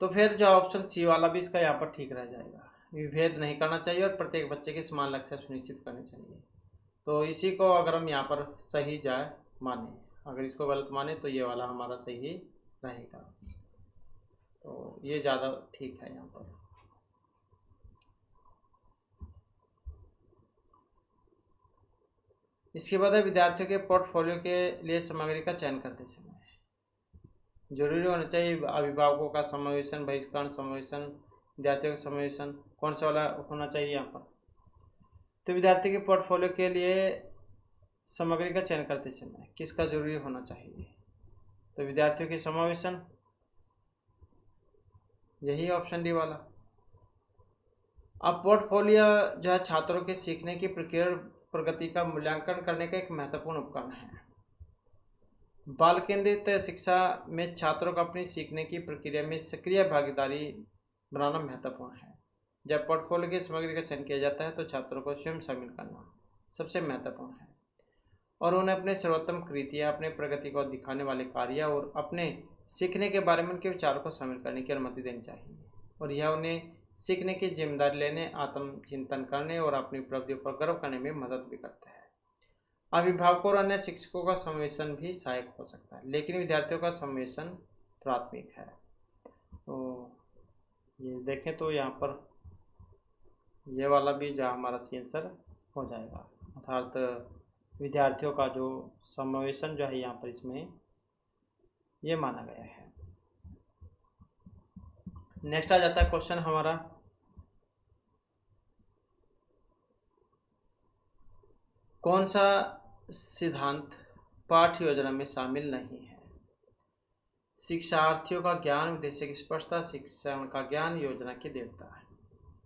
तो फिर जो ऑप्शन सी वाला भी इसका यहाँ पर ठीक रह जाएगा। विभेद नहीं करना चाहिए और प्रत्येक बच्चे के समान लक्ष्य सुनिश्चित करने चाहिए। तो इसी को अगर हम यहाँ पर सही जाए माने, अगर इसको गलत माने तो ये वाला हमारा सही रहेगा। तो ये ज़्यादा ठीक है यहाँ पर। इसके बाद है विद्यार्थियों के पोर्टफोलियो के लिए सामग्री का चयन करते समय जरूरी होना चाहिए अभिभावकों का समावेशन, बहिष्करण समावेशन, विद्यार्थियों का समावेशन। कौन सा वाला होना चाहिए यहाँ पर? तो विद्यार्थी के पोर्टफोलियो के लिए सामग्री का चयन करते समय किसका जरूरी होना चाहिए? तो विद्यार्थियों के समावेशन, यही ऑप्शन डी वाला। अब पोर्टफोलियो जो है छात्रों के सीखने की प्रगति का मूल्यांकन करने का एक महत्वपूर्ण उपकरण है। बाल केंद्रित शिक्षा में छात्रों को अपनी सीखने की प्रक्रिया में सक्रिय भागीदारी बनाना महत्वपूर्ण है। जब पोर्टफोलियो की सामग्री का चयन किया जाता है तो छात्रों को स्वयं शामिल करना सबसे महत्वपूर्ण है और उन्हें अपने सर्वोत्तम कृतियाँ, अपने प्रगति को दिखाने वाले कार्य और अपने सीखने के बारे में उनके विचारों को शामिल करने की अनुमति देनी चाहिए। और यह उन्हें सीखने की जिम्मेदारी लेने, आत्मचिंतन करने और अपनी उपलब्धियों पर गर्व करने में मदद भी करता है। अभिभावकों और अन्य शिक्षकों का समावेशन भी सहायक हो सकता है, लेकिन विद्यार्थियों का समावेशन प्राथमिक है। तो ये देखें तो यहाँ पर ये वाला भी जो हमारा सी आंसर हो जाएगा, अर्थात विद्यार्थियों का जो समावेशन जो है यहाँ पर इसमें ये माना गया है। नेक्स्ट आ जाता है क्वेश्चन हमारा, कौन सा सिद्धांत पाठ्य योजना में शामिल नहीं है? शिक्षार्थियों का ज्ञान, उद्देश्य की स्पष्टता, शिक्षण का ज्ञान, योजना की दृढ़ता है।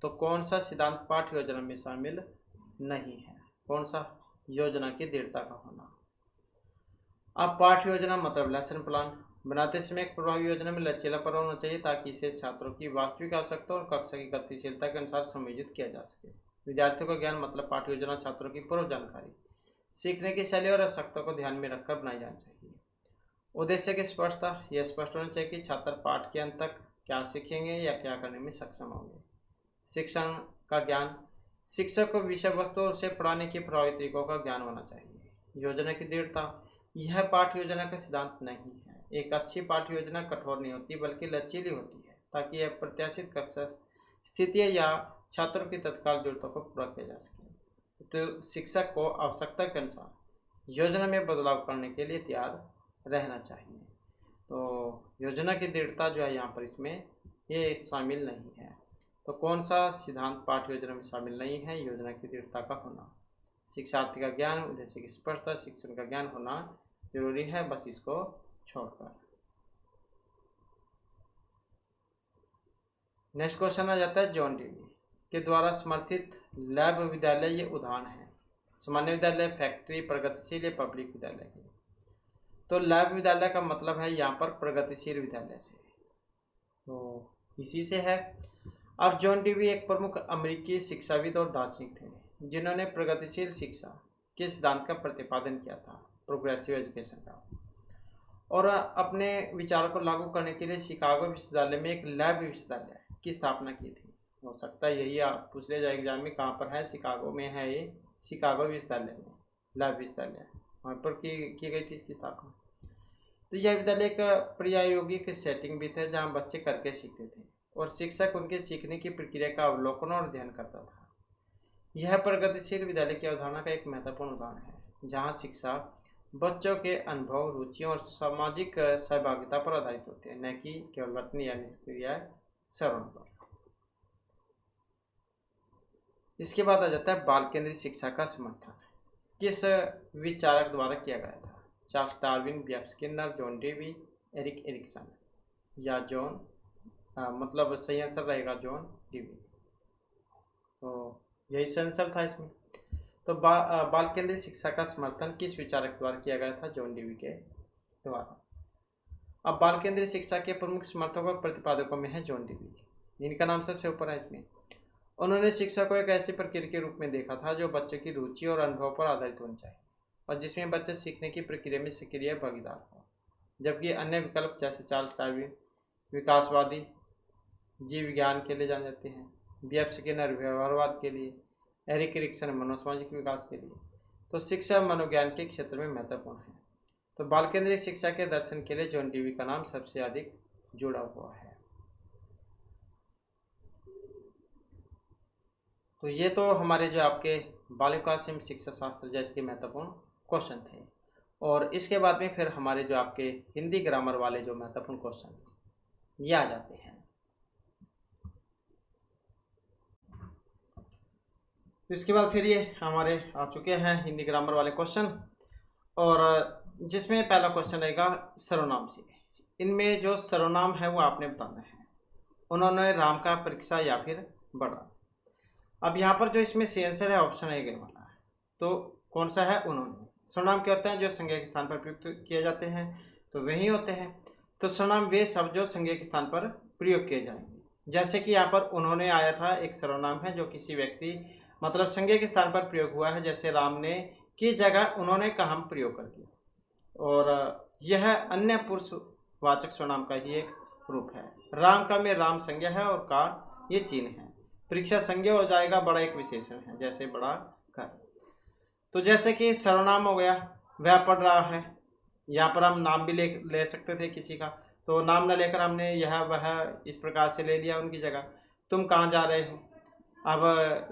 तो कौन सा सिद्धांत पाठ्य योजना में शामिल नहीं है? कौन सा? योजना की दृढ़ता का होना। अब पाठ्य योजना मतलब लेसन प्लान बनाते समय एक प्रभावी योजना में लचीलापन होना चाहिए ताकि इसे छात्रों की वास्तविक आवश्यकता और कक्षा की गतिशीलता के अनुसार समायोजित किया जा सके। विद्यार्थियों का ज्ञान मतलब पाठ्य योजना छात्रों की पूर्व जानकारी, सीखने की शैली और आवश्यकता को ध्यान में रखकर बनाई जानी चाहिए। उद्देश्य की स्पष्टता, यह स्पष्ट होना चाहिए कि छात्र पाठ के अंत तक क्या सीखेंगे या क्या करने में सक्षम होंगे। शिक्षण का ज्ञान, शिक्षक को विषय वस्तु और उसे पढ़ाने के प्रभावी तरीकों का ज्ञान होना चाहिए। योजना की दृढ़ता, यह पाठ्य योजना का सिद्धांत नहीं है। एक अच्छी पाठ्य योजना कठोर नहीं होती बल्कि लचीली होती है ताकि यह प्रत्याशित कक्षा स्थितियाँ या छात्रों की तत्काल जरूरतों को पूरा किया जा सके। तो शिक्षक को आवश्यकता के अनुसार योजना में बदलाव करने के लिए तैयार रहना चाहिए। तो योजना की दृढ़ता जो है यहाँ पर इसमें ये शामिल नहीं है। तो कौन सा सिद्धांत पाठ्य योजना में शामिल नहीं है? योजना की दृढ़ता का होना। शिक्षार्थी का ज्ञान, उद्देश्य की स्पष्टता, शिक्षण का ज्ञान होना जरूरी है, बस इसको छोड़कर। नेक्स्ट क्वेश्चन आ जाता है जॉन डीवी के द्वारा समर्थित लैब विद्यालय ये उदाहरण है। सामान्य विद्यालय, फैक्ट्री, प्रगतिशील या पब्लिक विद्यालय के। तो लैब विद्यालय का मतलब है यहाँ पर प्रगतिशील विद्यालय से, तो इसी से है। अब जॉन डीवी एक प्रमुख अमेरिकी शिक्षाविद और दार्शनिक थे जिन्होंने प्रगतिशील शिक्षा के सिद्धांत का प्रतिपादन किया था, प्रोग्रेसिव एजुकेशन का, और अपने विचारों को लागू करने के लिए शिकागो विश्वविद्यालय में एक लैब विश्वविद्यालय की स्थापना की थी। हो सकता है यही आप पूछ ले जाए एग्जाम में, कहाँ पर है? शिकागो में है ये, शिकागो विश्वविद्यालय में। लाभ विद्यालय वहाँ पर की गई थी इसकी स्थापना। तो यह विद्यालय एक प्रायोगिक सेटिंग भी था जहाँ बच्चे करके सीखते थे और शिक्षक उनके सीखने की प्रक्रिया का अवलोकन और अध्ययन करता था। यह प्रगतिशील विद्यालय की अवधारणा का एक महत्वपूर्ण उदाहरण है जहाँ शिक्षा बच्चों के अनुभव, रुचियों और सामाजिक सहभागिता पर आधारित होते हैं, न कि केवल रटने या निष्क्रिय श्रवण पर। इसके बाद आ जाता है बाल केंद्रित शिक्षा का समर्थन किस विचारक द्वारा किया गया था? Charles Darwin, BF. Skinner, John Dewey, Erik Erikson या जॉन मतलब सही आंसर रहेगा जॉन डेवी। तो यही आंसर था इसमें। तो बाल केंद्रित शिक्षा का समर्थन किस विचारक द्वारा किया गया था? जॉन डेवी के द्वारा। अब बाल केंद्रित शिक्षा के प्रमुख समर्थकों और प्रतिपादकों में है जॉन डेवी। इनका नाम सबसे ऊपर है इसमें। उन्होंने शिक्षा को एक ऐसी प्रक्रिया के रूप में देखा था जो बच्चे की रुचि और अनुभव पर आधारित होनी चाहिए और जिसमें बच्चे सीखने की प्रक्रिया में सक्रिय भागीदार हो। जबकि अन्य विकल्प जैसे चार्ल्स डार्विन विकासवादी जीव विज्ञान के लिए जाने जाते हैं, बी.एफ. स्किनर व्यवहारवाद के लिए, एरिक एरिक्सन मनोसामाजिक विकास के लिए, तो शिक्षा मनोविज्ञान के क्षेत्र में महत्वपूर्ण है। तो बाल केंद्रित शिक्षा के दर्शन के लिए जॉन डेवी का नाम सबसे अधिक जुड़ा हुआ है। तो ये तो हमारे जो आपके बाल विकास एवं शिक्षा शास्त्र जैसे के महत्वपूर्ण क्वेश्चन थे। और इसके बाद में फिर हमारे जो आपके हिंदी ग्रामर वाले जो महत्वपूर्ण क्वेश्चन ये आ जाते हैं। तो इसके बाद फिर ये हमारे आ चुके हैं हिंदी ग्रामर वाले क्वेश्चन, और जिसमें पहला क्वेश्चन रहेगा सर्वनाम से। इनमें जो सर्वनाम है वो आपने बताना है। उन्होंने राम का परीक्षा या फिर बड़ा। अब यहाँ पर जो इसमें सी आंसर है ऑप्शन ए वाला है। तो कौन सा है? उन्होंने। सर्वनाम क्या होते हैं? जो संज्ञा के स्थान पर प्रयुक्त किए जाते हैं, तो वही होते हैं। तो सर्वनाम वे शब्द जो संज्ञा के स्थान पर प्रयोग किए जाएंगे। जैसे कि यहाँ पर उन्होंने आया था, एक सर्वनाम है जो किसी व्यक्ति मतलब संज्ञा के स्थान पर प्रयोग हुआ है। जैसे राम ने की जगह उन्होंने का हम प्रयोग कर दिया, और यह अन्य पुरुषवाचक सर्वनाम का ही एक रूप है। राम का में राम संज्ञा है और का ये चिन्ह है। परीक्षा संज्ञा हो जाएगा, बड़ा एक विशेषण है, जैसे बड़ा कर। तो जैसे कि सर्वनाम हो गया, वह पढ़ रहा है। यहाँ पर हम नाम भी ले सकते थे किसी का, तो नाम न लेकर हमने यह वह इस प्रकार से ले लिया उनकी जगह। तुम कहाँ जा रहे हो? अब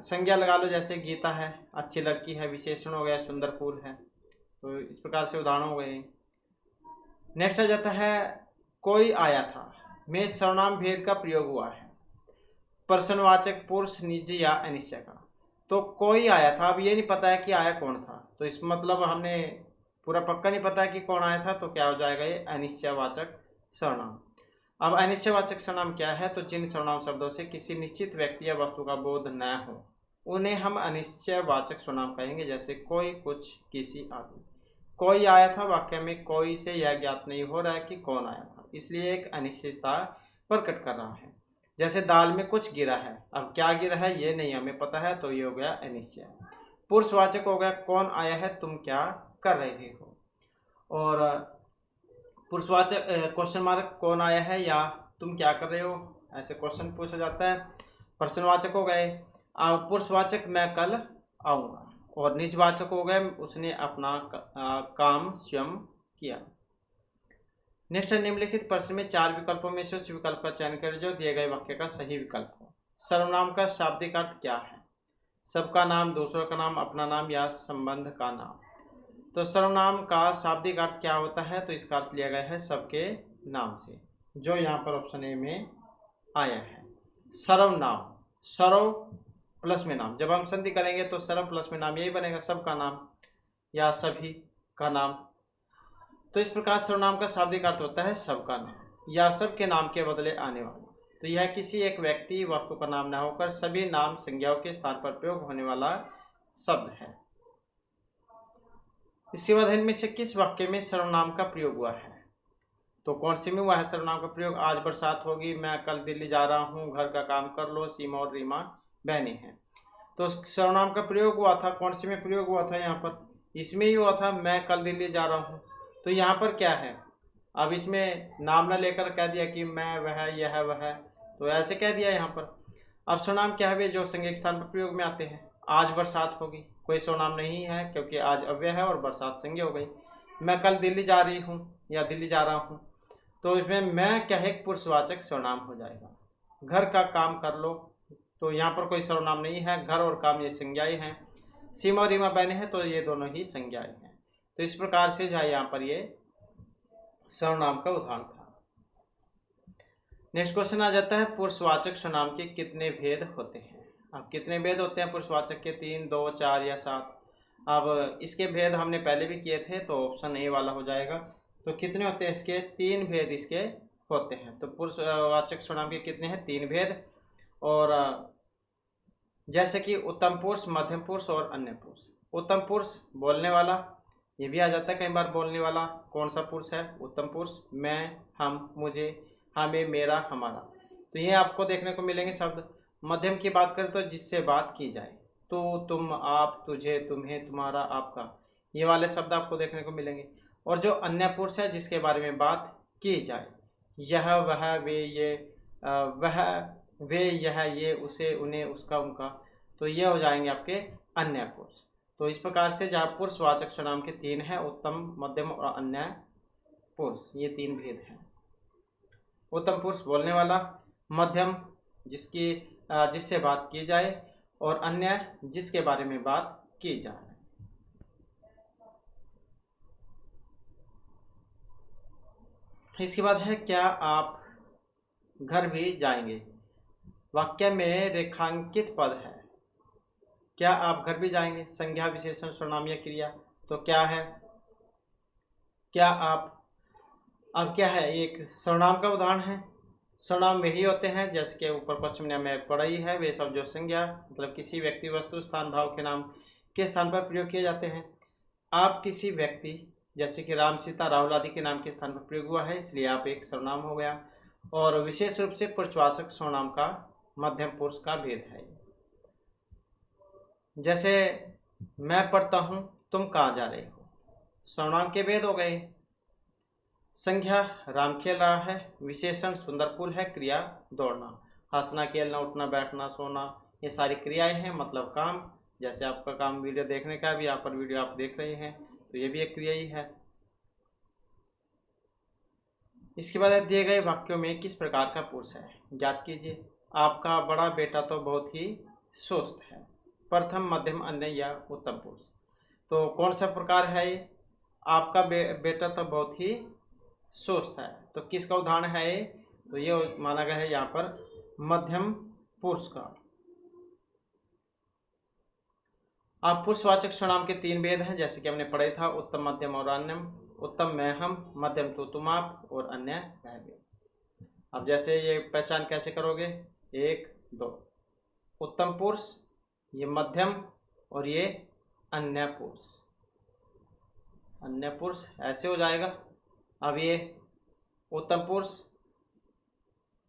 संज्ञा लगा लो, जैसे गीता है, अच्छी लड़की है, विशेषण हो गया सुंदर फूल है। तो इस प्रकार से उदाहरण हो गए। नेक्स्ट आ जाता है कोई आया था, में सर्वनाम भेद का प्रयोग हुआ है। प्रश्नवाचक पुरुष, निजी या अनिश्चय का। तो कोई आया था, अब ये नहीं पता है कि आया कौन था, तो इस मतलब हमने पूरा पक्का नहीं पता है कि कौन आया था, तो क्या हो जाएगा ये अनिश्चयवाचक सर्वनाम। अब अनिश्चयवाचक सर्वनाम क्या है? तो जिन सर्वनाम शब्दों से किसी निश्चित व्यक्ति या वस्तु का बोध न हो उन्हें हम अनिश्चयवाचक सर्वनाम कहेंगे। जैसे कोई, कुछ, किसी आदि। कोई आया था वाक्य में कोई से यह ज्ञात नहीं हो रहा है कि कौन आया था, इसलिए एक अनिश्चितता प्रकट कर रहा है। जैसे दाल में कुछ गिरा है, अब क्या गिरा है ये नहीं हमें पता है, तो ये हो गया अनिश्चय। पुरुषवाचक हो गया कौन आया है, तुम क्या कर रहे हो। और पुरुषवाचक क्वेश्चन मार्क कौन आया है या तुम क्या कर रहे हो, ऐसे क्वेश्चन पूछा जाता है। प्रश्नवाचक हो गए पुरुषवाचक मैं कल आऊँगा, और निजवाचक हो गए उसने अपना काम स्वयं किया। नेक्स्ट है निम्नलिखित प्रश्न में 4 विकल्पों में से उस विकल्प का चयन करें जो दिए गए वाक्य का सही विकल्प हो। सर्वनाम का शाब्दिक अर्थ क्या है? सबका नाम, दूसरों का नाम, अपना नाम या संबंध का नाम। तो सर्वनाम का शाब्दिक अर्थ क्या होता है? तो इसका अर्थ लिया गया है सबके नाम से, जो यहाँ पर ऑप्शन ए में आया है। सर्वनाम, सर्व प्लस में नाम, जब हम संधि करेंगे तो सर्व प्लस में नाम यही बनेगा, सबका नाम या सभी का नाम। तो इस प्रकार सर्वनाम का शाब्दिक अर्थ होता है सबका नाम या सबके नाम के बदले आने वाला। तो यह किसी एक व्यक्ति वस्तु का नाम न होकर सभी नाम संज्ञाओं के स्थान पर प्रयोग होने वाला शब्द है। इसके बाद इनमें से किस वाक्य में सर्वनाम का प्रयोग हुआ है? तो कौन से में हुआ है सर्वनाम का प्रयोग? आज बरसात होगी, मैं कल दिल्ली जा रहा हूँ, घर का काम कर लो, सीमा और रीमा बहनें हैं। तो सर्वनाम का प्रयोग हुआ था, कौन से में प्रयोग हुआ था? यहाँ पर इसमें ही हुआ था, मैं कल दिल्ली जा रहा हूँ। तो यहाँ पर क्या है? अब इसमें नाम न लेकर कह दिया कि मैं वह, यह, वह, तो ऐसे कह दिया यहाँ पर। अब सर्वनाम क्या है? वे जो संज्ञा के स्थान पर प्रयोग में आते हैं। आज बरसात होगी, कोई सर्वनाम नहीं है क्योंकि आज अव्यय है और बरसात संज्ञा हो गई। मैं कल दिल्ली जा रही हूँ या दिल्ली जा रहा हूँ, तो इसमें मैं क्या है, पुरुषवाचक सर्वनाम हो जाएगा। घर का काम कर लो, तो यहाँ पर कोई सर्वनाम नहीं है, घर और काम ये संज्ञाएं हैं। सीमा और रीमा बहने हैं, तो ये दोनों ही संज्ञाएं हैं। तो इस प्रकार से जो है यहाँ पर ये सर्वनाम का उदाहरण था। नेक्स्ट क्वेश्चन आ जाता है, पुरुषवाचक सर्वनाम के कितने भेद होते हैं। अब कितने भेद होते हैं पुरुषवाचक के? 3, 2, 4 या 7। अब इसके भेद हमने पहले भी किए थे, तो ऑप्शन ए वाला हो जाएगा। तो कितने होते हैं इसके? 3 भेद इसके होते हैं। तो पुरुषवाचक सर्वनाम के कितने हैं? 3 भेद। और जैसे कि उत्तम पुरुष, मध्यम पुरुष और अन्य पुरुष। उत्तम पुरुष बोलने वाला, ये भी आ जाता है कई बार बोलने वाला। कौन सा पुरुष है? उत्तम पुरुष। मैं, हम, मुझे, हमें, मेरा, हमारा। तो ये आपको देखने को मिलेंगे शब्द। मध्यम की बात करें तो जिससे बात की जाए, तो, तुम, आप, तुझे, तुम्हें, तुम्हारा, आपका, ये वाले शब्द आपको देखने को मिलेंगे। और जो अन्य पुरुष है जिसके बारे में बात की जाए, यह, वह, वे, ये, वह, वे, यह, ये, उसे, उन्हें, उसका, उनका, तो ये हो जाएंगे आपके अन्य पुरुष। तो इस प्रकार से जहाँ पुरुषवाचक सर्वनाम के 3 हैं, उत्तम, मध्यम और अन्य पुरुष, ये 3 भेद हैं। उत्तम पुरुष बोलने वाला, मध्यम जिससे बात की जाए, और अन्य जिसके बारे में बात की जाए। इसके बाद है, क्या आप घर भी जाएंगे। वाक्य में रेखांकित पद है। क्या आप घर भी जाएंगे, संज्ञा, विशेषण, सर्वनाम या क्रिया। तो क्या है? क्या आप, अब क्या है, एक सर्वनाम का उदाहरण है। सर्वनाम वही होते हैं जैसे कि ऊपर क्वेश्चन में पढ़ा ही है, वे सब जो संज्ञा मतलब किसी व्यक्ति, वस्तु, स्थान, भाव के नाम के स्थान पर प्रयोग किए जाते हैं। आप किसी व्यक्ति, जैसे कि राम, सीता, राहुल आदि के नाम के स्थान पर प्रयोग हुआ है, इसलिए आप एक सर्वनाम हो गया। और विशेष रूप से पुरुषवाचक सर्वनाम का मध्यम पुरुष का भेद है। जैसे मैं पढ़ता हूँ, तुम कहाँ जा रहे हो, सर्वनाम के भेद हो गए। संज्ञा, राम खेल रहा है। विशेषण, सुंदर फूल है। क्रिया, दौड़ना। हंसना, खेलना, उठना, बैठना, सोना, ये सारी क्रियाएं हैं, मतलब काम। जैसे आपका काम वीडियो देखने का भी, यहाँ पर वीडियो आप देख रहे हैं, तो ये भी एक क्रिया ही है। इसके बाद दिए गए वाक्यों में किस प्रकार का पुरुष है, ज्ञात कीजिए। आपका बड़ा बेटा तो बहुत ही सुस्त है। प्रथम, मध्यम, अन्य या उत्तम पुरुष। तो कौन सा प्रकार है ये? आपका बेटा तो बहुत ही सुस्त है, तो किसका उदाहरण है ये? तो ये माना गया है यहाँ पर मध्यम पुरुष का। अब पुरुषवाचक सर्वनाम के 3 भेद हैं, जैसे कि हमने पढ़ा था, उत्तम, मध्यम और अन्य। उत्तम मैं, हम, मध्यम तो तुम, आप, और अन्य वह वे। अब जैसे ये पहचान कैसे करोगे? 1, 2, उत्तम पुरुष, ये मध्यम, और ये अन्य पुरुष। अन्य पुरुष ऐसे हो जाएगा। अब ये उत्तम पुरुष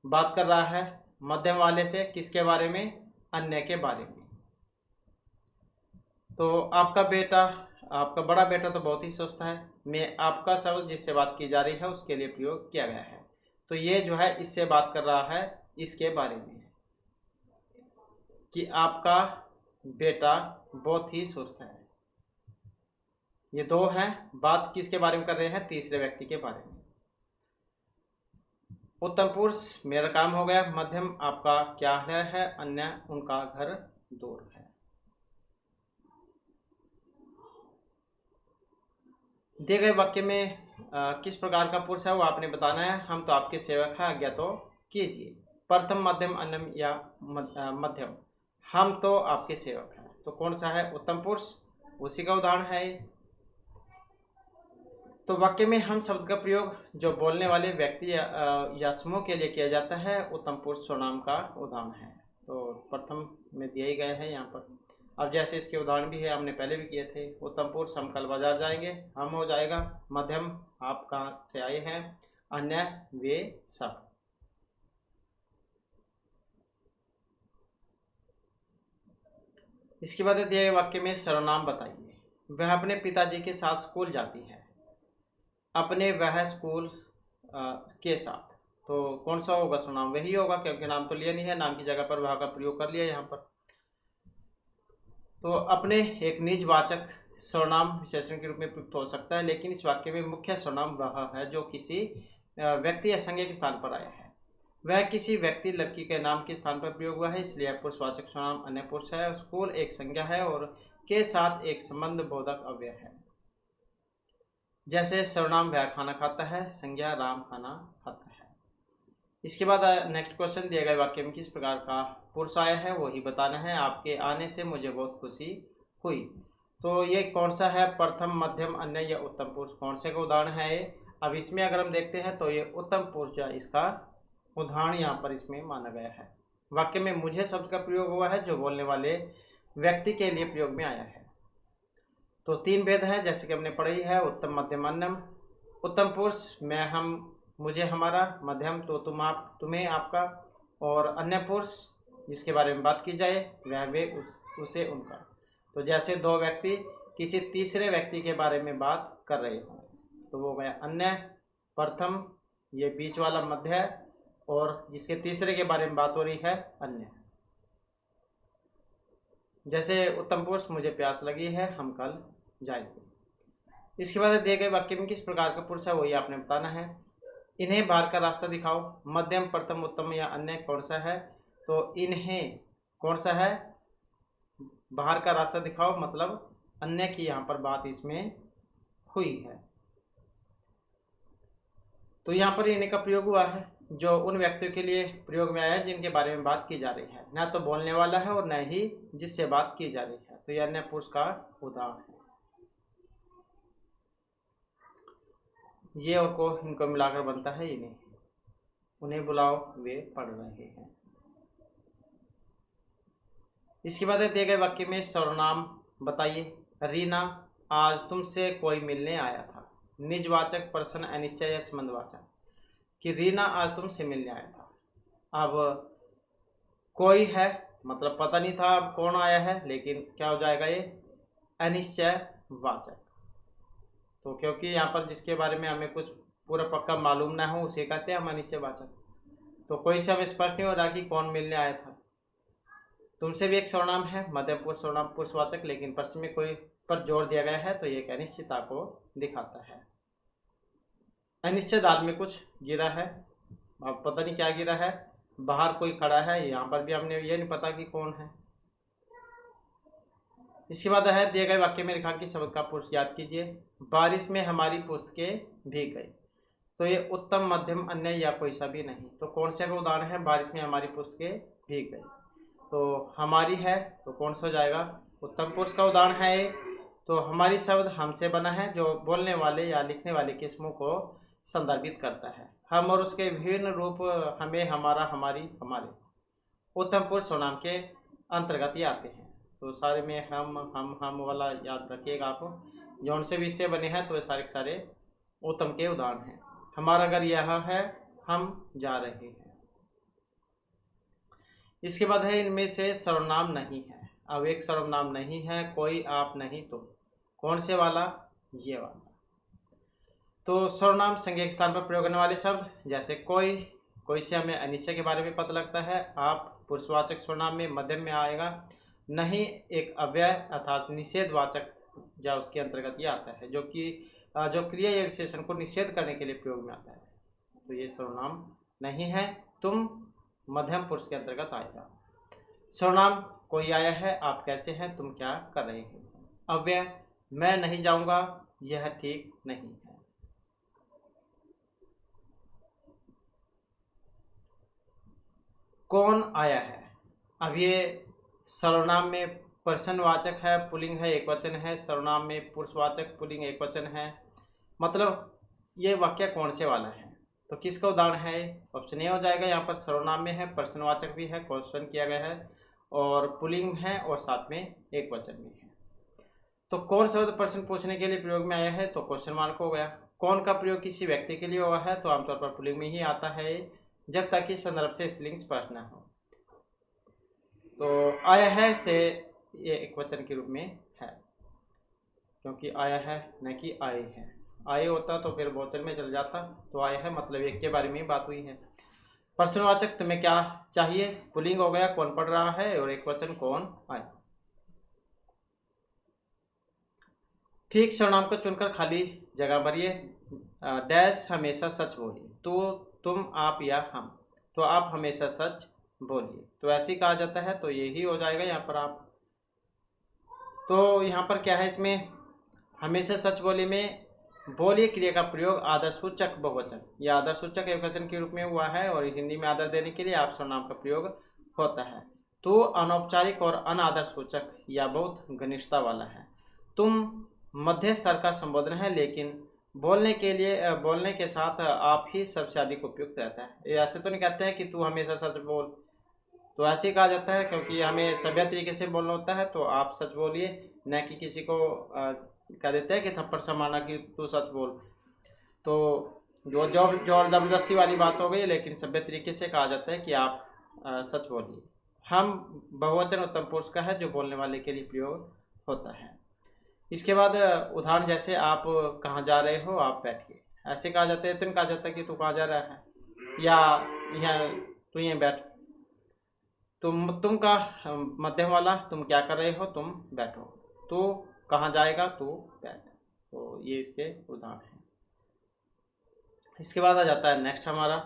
बात कर रहा है मध्यम वाले से, किसके बारे में? अन्य के बारे में। तो आपका बेटा, आपका बड़ा बेटा तो बहुत ही सुस्त है, में आपका शब्द जिससे बात की जा रही है उसके लिए प्रयोग किया गया है। तो ये जो है इससे बात कर रहा है इसके बारे में, कि आपका बेटा बहुत ही सुस्त है। ये 2 हैं, बात किसके बारे में कर रहे हैं? तीसरे व्यक्ति के बारे में। उत्तम पुरुष मेरा काम हो गया। मध्यम आपका क्या है? अन्य उनका घर दूर है। दिए गए वाक्य में किस प्रकार का पुरुष है वो आपने बताना है। हम तो आपके सेवक हैं, आज्ञा तो कीजिए। प्रथम, मध्यम, अन्य या मध्यम। हम तो आपके सेवक हैं, तो कौन सा है? उत्तम पुरुष, उसी का उदाहरण है ये। तो वाक्य में हम शब्द का प्रयोग जो बोलने वाले व्यक्ति या समूह के लिए किया जाता है, उत्तम पुरुष सर्वनाम का उदाहरण है। तो प्रथम में दिए गए हैं यहाँ पर। अब जैसे इसके उदाहरण भी है, हमने पहले भी किए थे। उत्तम पुरुष, हम कल बाजार जाएंगे, हम हो जाएगा। मध्यम, आप कहाँ से आए हैं। अन्य, वे सब। इसके बाद दिए गए वाक्य में सर्वनाम बताइए। वह अपने पिताजी के साथ स्कूल जाती है। अपने, वह, स्कूल के साथ। तो कौन सा होगा सर्वनाम? वही होगा, क्योंकि नाम तो लिया नहीं है, नाम की जगह पर वह का प्रयोग कर लिया यहाँ पर। तो अपने एक निजवाचक सर्वनाम विशेषण के रूप में प्रयुक्त हो सकता है, लेकिन इस वाक्य में मुख्य सर्वनाम वह है जो किसी व्यक्ति या संज्ञा के स्थान पर आया है। वह किसी व्यक्ति लड़की के नाम के स्थान पर प्रयोग हुआ है, इसलिए पुरुषवाचक सर्वनाम अन्य पुरुष है। स्कूल एक संज्ञा है और के साथ एक संबंध बोधक अव्यय है। जैसे सर्वनाम वह खाना खाता है, संज्ञा राम खाना खाता है। इसके बाद नेक्स्ट क्वेश्चन दिए गए वाक्य में किस प्रकार का पुरुष आया है वही बताना है। आपके आने से मुझे बहुत खुशी हुई। तो ये कौन सा है? प्रथम, मध्यम, अन्य या उत्तम पुरुष, कौन से का उदाहरण है ये? अब इसमें अगर हम देखते हैं तो ये उत्तम पुरुष जो इसका उदाहरण यहाँ पर इसमें माना गया है। वाक्य में मुझे शब्द का प्रयोग हुआ है जो बोलने वाले व्यक्ति के लिए प्रयोग में आया है। तो तीन भेद हैं जैसे कि हमने पढ़ी है, उत्तम, मध्यम, अन्यम। उत्तम पुरुष मैं, हम, मुझे, हमारा। मध्यम तो तुम, आप, तुम्हें, आपका। और अन्य पुरुष जिसके बारे में बात की जाए वह, वे, उसे, उनका। तो जैसे दो व्यक्ति किसी तीसरे व्यक्ति के बारे में बात कर रहे हो तो वो वह अन्य, प्रथम ये बीच वाला मध्य, और जिसके तीसरे के बारे में बात हो रही है अन्य। जैसे उत्तम पुरुष मुझे प्यास लगी है, हम कल जाएंगे। इसके बाद दिए गए वाक्य में किस प्रकार का पुरुष है वही आपने बताना है। इन्हें बाहर का रास्ता दिखाओ। मध्यम, प्रथम, उत्तम या अन्य कौन सा है? तो इन्हें कौन सा है? बाहर का रास्ता दिखाओ मतलब अन्य की यहाँ पर बात इसमें हुई है। तो यहाँ पर इन्हें का प्रयोग हुआ है जो उन व्यक्तियों के लिए प्रयोग में आया है जिनके बारे में बात की जा रही है, ना तो बोलने वाला है और न ही जिससे बात की जा रही है। तो यह अन्य पुरुष का उदाहरण है। ये और को इनको मिलाकर बनता है इन्हें। उन्हें बुलाओ, वे पढ़ रहे हैं। इसके बाद दिए गए वाक्य में सर्वनाम बताइए। रीना, आज तुमसे कोई मिलने आया था। निजवाचक, प्रश्न, अनिश्चय या संबंधवाचक। कि रीना आज तुमसे मिलने आया था। अब कोई है मतलब पता नहीं था अब कौन आया है, लेकिन क्या हो जाएगा ये? अनिश्चय वाचक। तो क्योंकि यहाँ पर जिसके बारे में हमें कुछ पूरा पक्का मालूम ना हो उसे कहते हैं हम अनिश्चय वाचक। तो कोई से हमें स्पष्ट नहीं हो रहा कि कौन मिलने आया था। तुमसे भी एक सर्वनाम है, मध्यम पुरुष सर्वनाम पुरुषवाचक, लेकिन प्रश्न में कोई पर जोर दिया गया है तो ये एक अनिश्चितता को दिखाता है। अनिश्चित दाल में कुछ गिरा है, अब पता नहीं क्या गिरा है। बाहर कोई खड़ा है, यहाँ पर भी हमने ये नहीं पता कि कौन है। इसके बाद है दिए गए वाक्य में रेखांकित शब्द का पुरुष याद कीजिए। बारिश में हमारी पुस्तकें भीग गई। तो ये उत्तम, मध्यम, अन्य या कोई सा भी नहीं। तो कौन से का उदाहरण है? बारिश में हमारी पुस्तकें भीग गई। तो हमारी है तो कौन सा हो जाएगा? उत्तम पुरुष का उदाहरण है ये। तो हमारी शब्द हमसे बना है जो बोलने वाले या लिखने वाले के समूह को संदर्भित करता है। हम और उसके विभिन्न रूप हमें, हमारा, हमारी, हमारे उत्तम पुरुष सर्वनाम के अंतर्गत ही आते हैं। तो सारे में हम वाला याद रखिएगा आप। जौन से भी इससे बने हैं तो ये सारे के सारे उत्तम के उदाहरण हैं। हमारा घर यह है, हम जा रहे हैं। इसके बाद है इनमें से सर्वनाम नहीं है। अब एक सर्वनाम नहीं है, कोई, आप, नहीं, तुम। कौन से वाला? ये वाला। तो सर्वनाम संज्ञा के स्थान पर प्रयोग करने वाले शब्द जैसे कोई, कोई से हमें अनिश्चय के बारे में पता लगता है। आप पुरुषवाचक सर्वनाम में मध्यम में आएगा। नहीं एक अव्यय अर्थात निषेधवाचक या उसके अंतर्गत ये आता है जो कि जो क्रिया या विशेषण को निषेध करने के लिए प्रयोग में आता है। तो ये सर्वनाम नहीं है। तुम मध्यम पुरुष के अंतर्गत आएगा। सर्वनाम कोई आया है, आप कैसे हैं, तुम क्या कर रहे हैं। अव्यय मैं नहीं जाऊंगा, यह ठीक नहीं है। कौन आया है? अब ये सर्वनाम में प्रश्नवाचक है, पुल्लिंग है, एकवचन है। सर्वनाम में पुरुषवाचक, पुल्लिंग, एकवचन है। मतलब ये वाक्य कौन से वाला है? तो किसका उदाहरण है? ऑप्शन ए हो जाएगा। यहाँ पर सर्वनाम में है, प्रश्नवाचक भी है, क्वेश्चन किया गया है, और पुल्लिंग है और साथ में एक वचन भी है। तो कौन शब्द प्रश्न पूछने के लिए प्रयोग में आया है? तो क्वेश्चन मार्क हो गया। कौन का प्रयोग किसी व्यक्ति के लिए हुआ है? तो आमतौर पर पुल्लिंग में ही आता है जब तक कि संदर्भ से स्त्रीलिंग स्पष्ट न हो। तो आया है से ये एक वचन के रूप में है, क्योंकि आया है न कि आए हैं। आए होता तो फिर बहुवचन में चल जाता। तो आया है मतलब एक के बारे में बात हुई है। प्रश्नवाचक तुम्हें क्या चाहिए, पुल्लिंग हो गया, कौन पढ़ रहा है, और एक वचन कौन आया। ठीक सर्वनाम को चुनकर खाली जगह भरिए। डैश हमेशा सच बोलिए। तो तुम, आप या हम। तो आप हमेशा सच बोलिए, तो ऐसे ही कहा जाता है। तो यही हो जाएगा यहाँ पर आप। तो यहाँ पर क्या है, इसमें हमेशा सच बोलिए में बोलिए क्रिया का प्रयोग आदरसूचक बहुवचन या आदरसूचक एकवचन के रूप में हुआ है, और हिंदी में आदर देने के लिए आप सर्वनाम का प्रयोग होता है। तो अनौपचारिक और अनादर सूचक या बहुत घनिष्ठता वाला है। तुम मध्य स्तर का संबोधन है, लेकिन बोलने के लिए बोलने के साथ आप ही सबसे अधिक उपयुक्त रहता है। ये ऐसे तो नहीं कहते हैं कि तू हमेशा सच बोल, तो ऐसे ही कहा जाता है, क्योंकि हमें सभ्य तरीके से बोलना होता है। तो आप सच बोलिए, न कि किसी को कह देते हैं कि थप्पड़ से मारना कि तू सच बोल। तो जो जोर ज़बरदस्ती वाली बात हो गई, लेकिन सभ्य तरीके से कहा जाता है कि आप सच बोलिए। हम बहुवचन उत्तम पुरुष का है जो बोलने वाले के लिए प्रयोग होता है। इसके बाद उदाहरण जैसे आप कहाँ जा रहे हो, आप बैठिए, ऐसे कहा जाता है। तो नहीं कहा जाता कि तू कहाँ जा रहा है, या यहाँ तू यहीं बैठ। तुम का मध्यम वाला, तुम क्या कर रहे हो, तुम बैठो। तो कहाँ जाएगा, तू बैठ। तो ये इसके उदाहरण हैं। इसके बाद आ जाता है नेक्स्ट हमारा।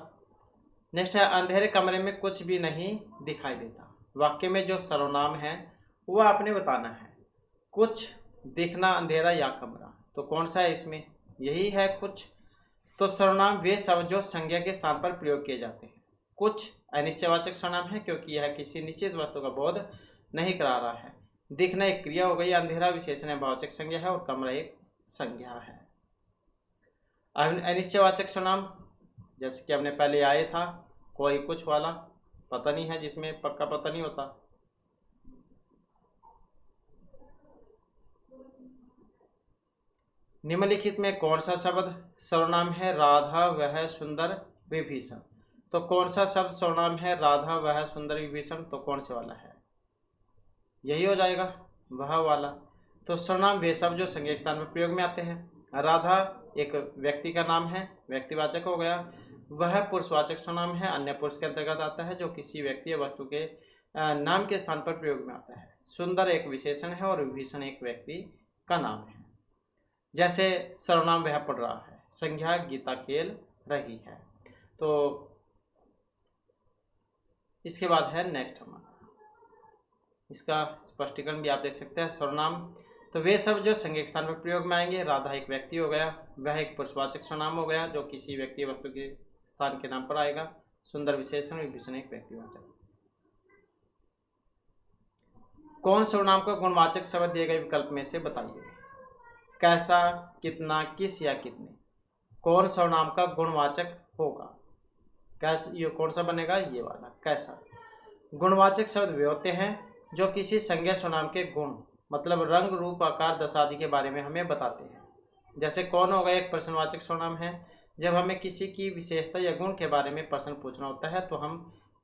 नेक्स्ट है अंधेरे कमरे में कुछ भी नहीं दिखाई देता। वाक्य में जो सर्वनाम है वो आपने बताना है। कुछ, दिखना, अंधेरा या कमरा। तो कौन सा है इसमें, यही है कुछ। तो सर्वनाम वे शब्द जो संज्ञा के स्थान पर प्रयोग किए जाते हैं। कुछ अनिश्चयवाचक सर्वनाम है, क्योंकि यह किसी निश्चित वस्तु का बोध नहीं करा रहा है। दिखना एक क्रिया हो गई, अंधेरा विशेषण है, वाचक संज्ञा है, और कमरा एक संज्ञा है। अनिश्चयवाचक सर्वनाम जैसे कि हमने पहले आया था, कोई, कुछ वाला पता नहीं है, जिसमें पक्का पता नहीं होता। निम्नलिखित में कौन सा शब्द सर्वनाम है, राधा वह सुंदर विभीषण। तो कौन सा शब्द सर्वनाम है, राधा वह सुंदर विभीषण। तो कौन से वाला है, यही हो जाएगा, वह वाला। तो सर्वनाम वे शब्द जो संज्ञा स्थान में प्रयोग में आते हैं। राधा एक व्यक्ति का नाम है, व्यक्तिवाचक हो गया। वह पुरुषवाचक सर्वनाम है, अन्य पुरुष के अंतर्गत आता है, जो किसी व्यक्ति या वस्तु के नाम के स्थान पर प्रयोग में आता है। सुंदर एक विशेषण है, और विभीषण एक व्यक्ति का नाम है। जैसे सर्वनाम वह पढ़ रहा है, संज्ञा गीता खेल रही है। तो इसके बाद है नेक्स्ट हमारा, इसका स्पष्टीकरण भी आप देख सकते हैं। सर्वनाम तो वे शब्द जो संज्ञा स्थान पर प्रयोग में आएंगे। राधा एक व्यक्ति हो गया, वह एक पुरुषवाचक सर्वनाम हो गया, जो किसी व्यक्ति वस्तु के स्थान के नाम पर आएगा। सुंदर विशेषण, विभीषण एक व्यक्तिवाचक। कौन सर्वनाम का गुणवाचक शब्द दिए गए विकल्प में से बताइए। कैसा, कितना, किस या कितने। कौन सर्वनाम का गुणवाचक होगा, कैसा, ये कौन सा बनेगा, ये वाला कैसा। गुणवाचक शब्द वे होते हैं जो किसी संज्ञा सर्वनाम के गुण, मतलब रंग, रूप, आकार, दशा आदि के बारे में हमें बताते हैं। जैसे कौन होगा एक प्रश्नवाचक सर्वनाम है। जब हमें किसी की विशेषता या गुण के बारे में प्रश्न पूछना होता है तो हम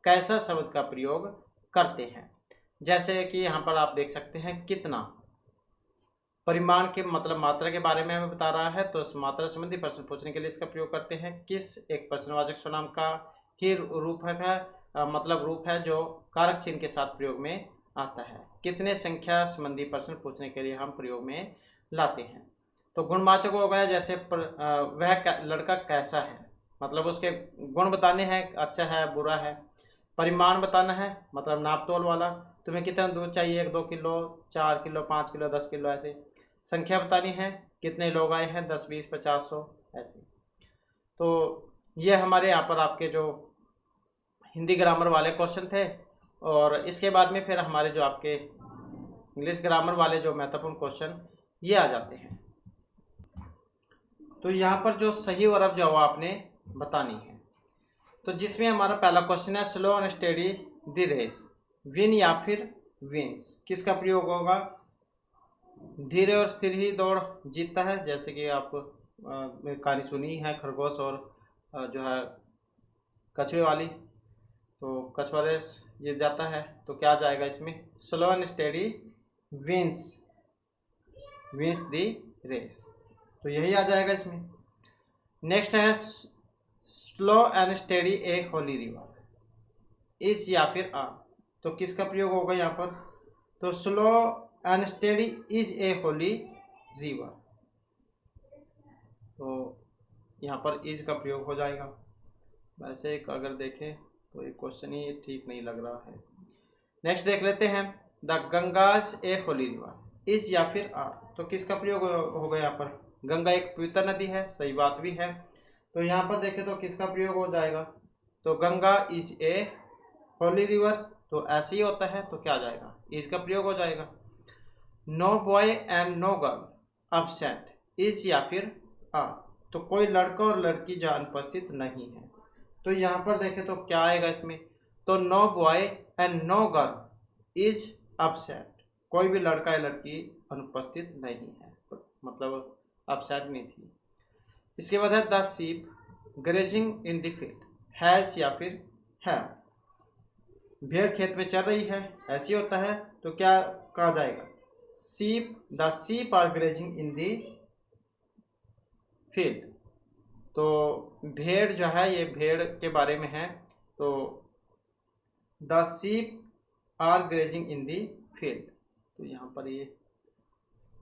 कैसा शब्द का प्रयोग करते हैं। जैसे कि यहाँ पर आप देख सकते हैं, कितना परिमाण के मतलब मात्रा के बारे में हमें बता रहा है, तो उस मात्रा संबंधी प्रश्न पूछने के लिए इसका प्रयोग करते हैं। किस एक प्रश्नवाचक सर्वनाम का ही रूप है, मतलब रूप है जो कारक चिन्ह के साथ प्रयोग में आता है। कितने संख्या संबंधी प्रश्न पूछने के लिए हम प्रयोग में लाते हैं। तो गुणवाचक हो गया, जैसे वह लड़का कैसा है, मतलब उसके गुण बताने हैं, अच्छा है, बुरा है। परिमाण बताना है, मतलब नाप तोल वाला, तुम्हें कितना दूध चाहिए, 1-2 किलो, 4 किलो, 5 किलो, 10 किलो, ऐसे। संख्या बतानी है, कितने लोग आए हैं, 10, 20, 50, 100, ऐसे। तो ये हमारे यहाँ पर आपके जो हिंदी ग्रामर वाले क्वेश्चन थे, और इसके बाद में फिर हमारे जो आपके इंग्लिश ग्रामर वाले जो महत्वपूर्ण क्वेश्चन ये आ जाते हैं। तो यहाँ पर जो सही और अब जवाब आपने बतानी है। तो जिसमें हमारा पहला क्वेश्चन है, slow and steady the race, win या फिर विंस, किसका प्रयोग होगा। धीरे और स्थिर ही दौड़ जीतता है, जैसे कि आप कहानी सुनी है खरगोश और जो है कछुए वाली। तो कछुआ रेस जीत जाता है, तो क्या जाएगा इसमें, slow and steady wins the race. तो यही आ जाएगा इसमें। नेक्स्ट है, slow and steady a holy river, is या फिर आ। तो किसका प्रयोग होगा यहाँ पर, तो slow and steady is a holy river, तो यहाँ पर इज का प्रयोग हो जाएगा। वैसे अगर देखें तो ये क्वेश्चन ही ठीक नहीं लग रहा है। नेक्स्ट देख लेते हैं, the Ganges a holy river, is या फिर आर। तो किसका प्रयोग होगा यहाँ पर? गंगा एक पवित्र नदी है, सही बात भी है। तो यहाँ पर देखें तो किसका प्रयोग हो जाएगा? तो Ganga is a holy river, तो ऐसे ही होता है, तो क्या आ जाएगा? इज का प्रयोग हो जाएगा। No boy and no girl absent, is या फिर आर। तो कोई लड़का और लड़की जो अनुपस्थित नहीं है, तो यहाँ पर देखें तो क्या आएगा इसमें? तो no boy and no girl is upset, कोई भी लड़का या लड़की अनुपस्थित नहीं है, मतलब अपसेट नहीं थी। इसके बाद है the sheep grazing in the field, has या फिर हैव। भेड़ खेत में चल रही है, ऐसी होता है, तो क्या कहा जाएगा? Sheep, the sheep are grazing in the field. तो भेड़ जो है, ये भेड़ के बारे में है, तो the sheep are grazing in the field. तो यहाँ पर ये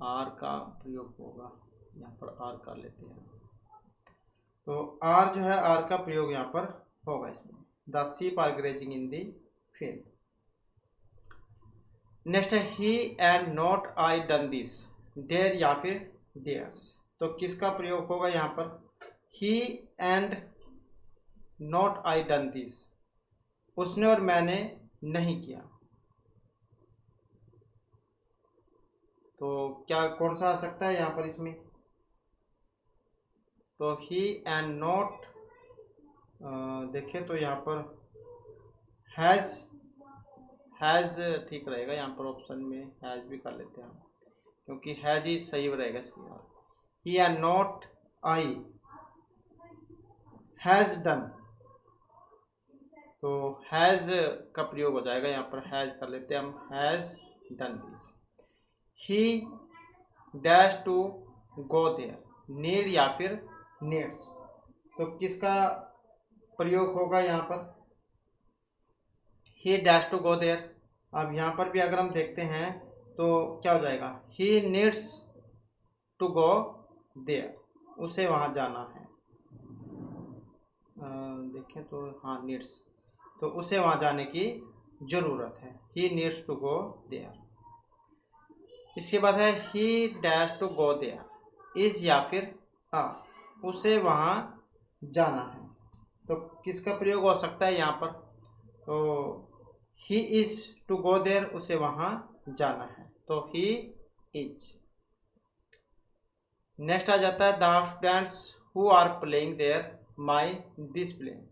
आर का प्रयोग होगा, यहाँ पर आर कर लेते हैं। तो आर जो है, आर का प्रयोग यहाँ पर होगा इसमें, the sheep are grazing in the field. Next है he and not I done this, there या फिर देयर्स। तो किसका प्रयोग होगा यहाँ पर? He and not I done this, उसने और मैंने नहीं किया। तो क्या कौन सा आ सकता है यहाँ पर इसमें? तो ही एंड नॉट, देखें तो यहाँ पर हैज़ ठीक रहेगा, यहाँ पर ऑप्शन में हैज़ भी कर लेते हैं हम, क्योंकि हैज़ ही सही रहेगा इसके बाद। He and not I has done, तो हैज़ का प्रयोग हो जाएगा, यहाँ पर हैज़ कर लेते हैं हम, has done this. He dash to go there, need या फिर नीड्स। तो किसका प्रयोग होगा यहाँ पर? He dash to go there. अब यहाँ पर भी अगर हम देखते हैं तो क्या हो जाएगा? He needs to go there, उसे वहाँ जाना है। देखें तो हाँ नीड्स, तो उसे वहाँ जाने की ज़रूरत है, he needs to go there. इसके बाद है he dash to go there, is या फिर आर, उसे वहाँ जाना है। तो किसका प्रयोग हो सकता है यहाँ पर? तो he is to go there, उसे वहाँ जाना है, तो ही इज। नेक्स्ट आ जाता है the students who are playing there my discipline,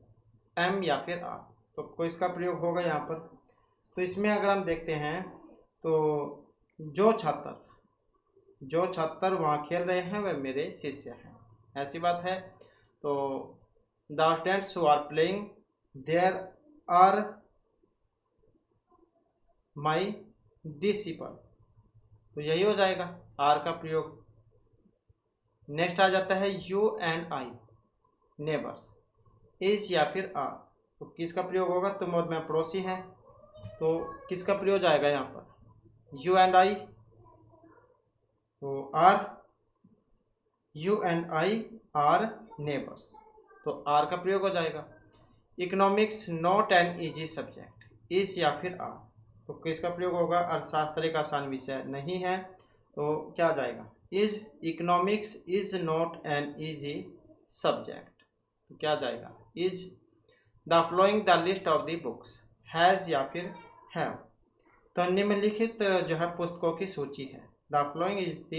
am या फिर आर। तो किसका प्रयोग होगा यहाँ पर? तो इसमें अगर हम देखते हैं तो जो छात्र वहाँ खेल रहे हैं वे मेरे शिष्य हैं, ऐसी बात है। तो the students who are playing there are my disciples, तो यही हो जाएगा आर का प्रयोग। नेक्स्ट आ जाता है you and I neighbours, is या फिर आर। तो किसका प्रयोग होगा? तुम और मैं पड़ोसी हैं, तो किसका प्रयोग जाएगा यहाँ पर? यू एंड आई, तो are, you and I are neighbours, तो आर का प्रयोग हो जाएगा। Economics not an easy subject, is या फिर आर। तो किसका प्रयोग होगा? अर्थशास्त्र एक आसान विषय नहीं है, तो क्या आ जाएगा? Is economics is not an easy subject, तो क्या आ जाएगा? Is. The flowing the list of the books, has या फिर हैव। तो निम्नलिखित जो है पुस्तकों की सूची है, the following is the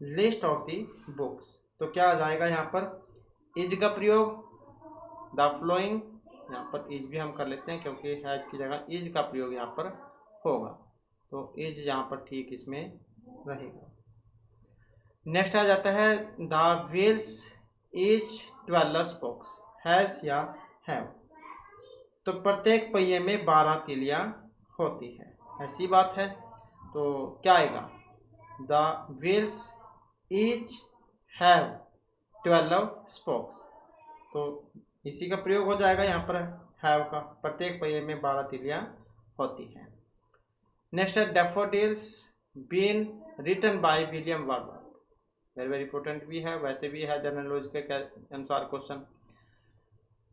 list of the books, तो क्या आ जाएगा यहाँ पर? इज का प्रयोग। द फ्लोइंग, यहाँ पर इज भी हम कर लेते हैं क्योंकि हैज की जगह इज का प्रयोग यहाँ पर होगा, तो इज यहाँ पर ठीक इसमें रहेगा। नेक्स्ट आ जाता है the wheels is 12 spokes, has या हैव। तो प्रत्येक पहिए में 12 तीलियाँ होती है, ऐसी बात है, तो क्या आएगा? The wheels is have 12 spokes, तो इसी का प्रयोग हो जाएगा यहाँ पर हैव का, प्रत्येक पहिए में 12 तीलियाँ होती हैं। नेक्स्ट है daffodils been written by William Wordsworth, very very important भी है, वैसे भी है जनरल नॉलेज के अनुसार क्वेश्चन।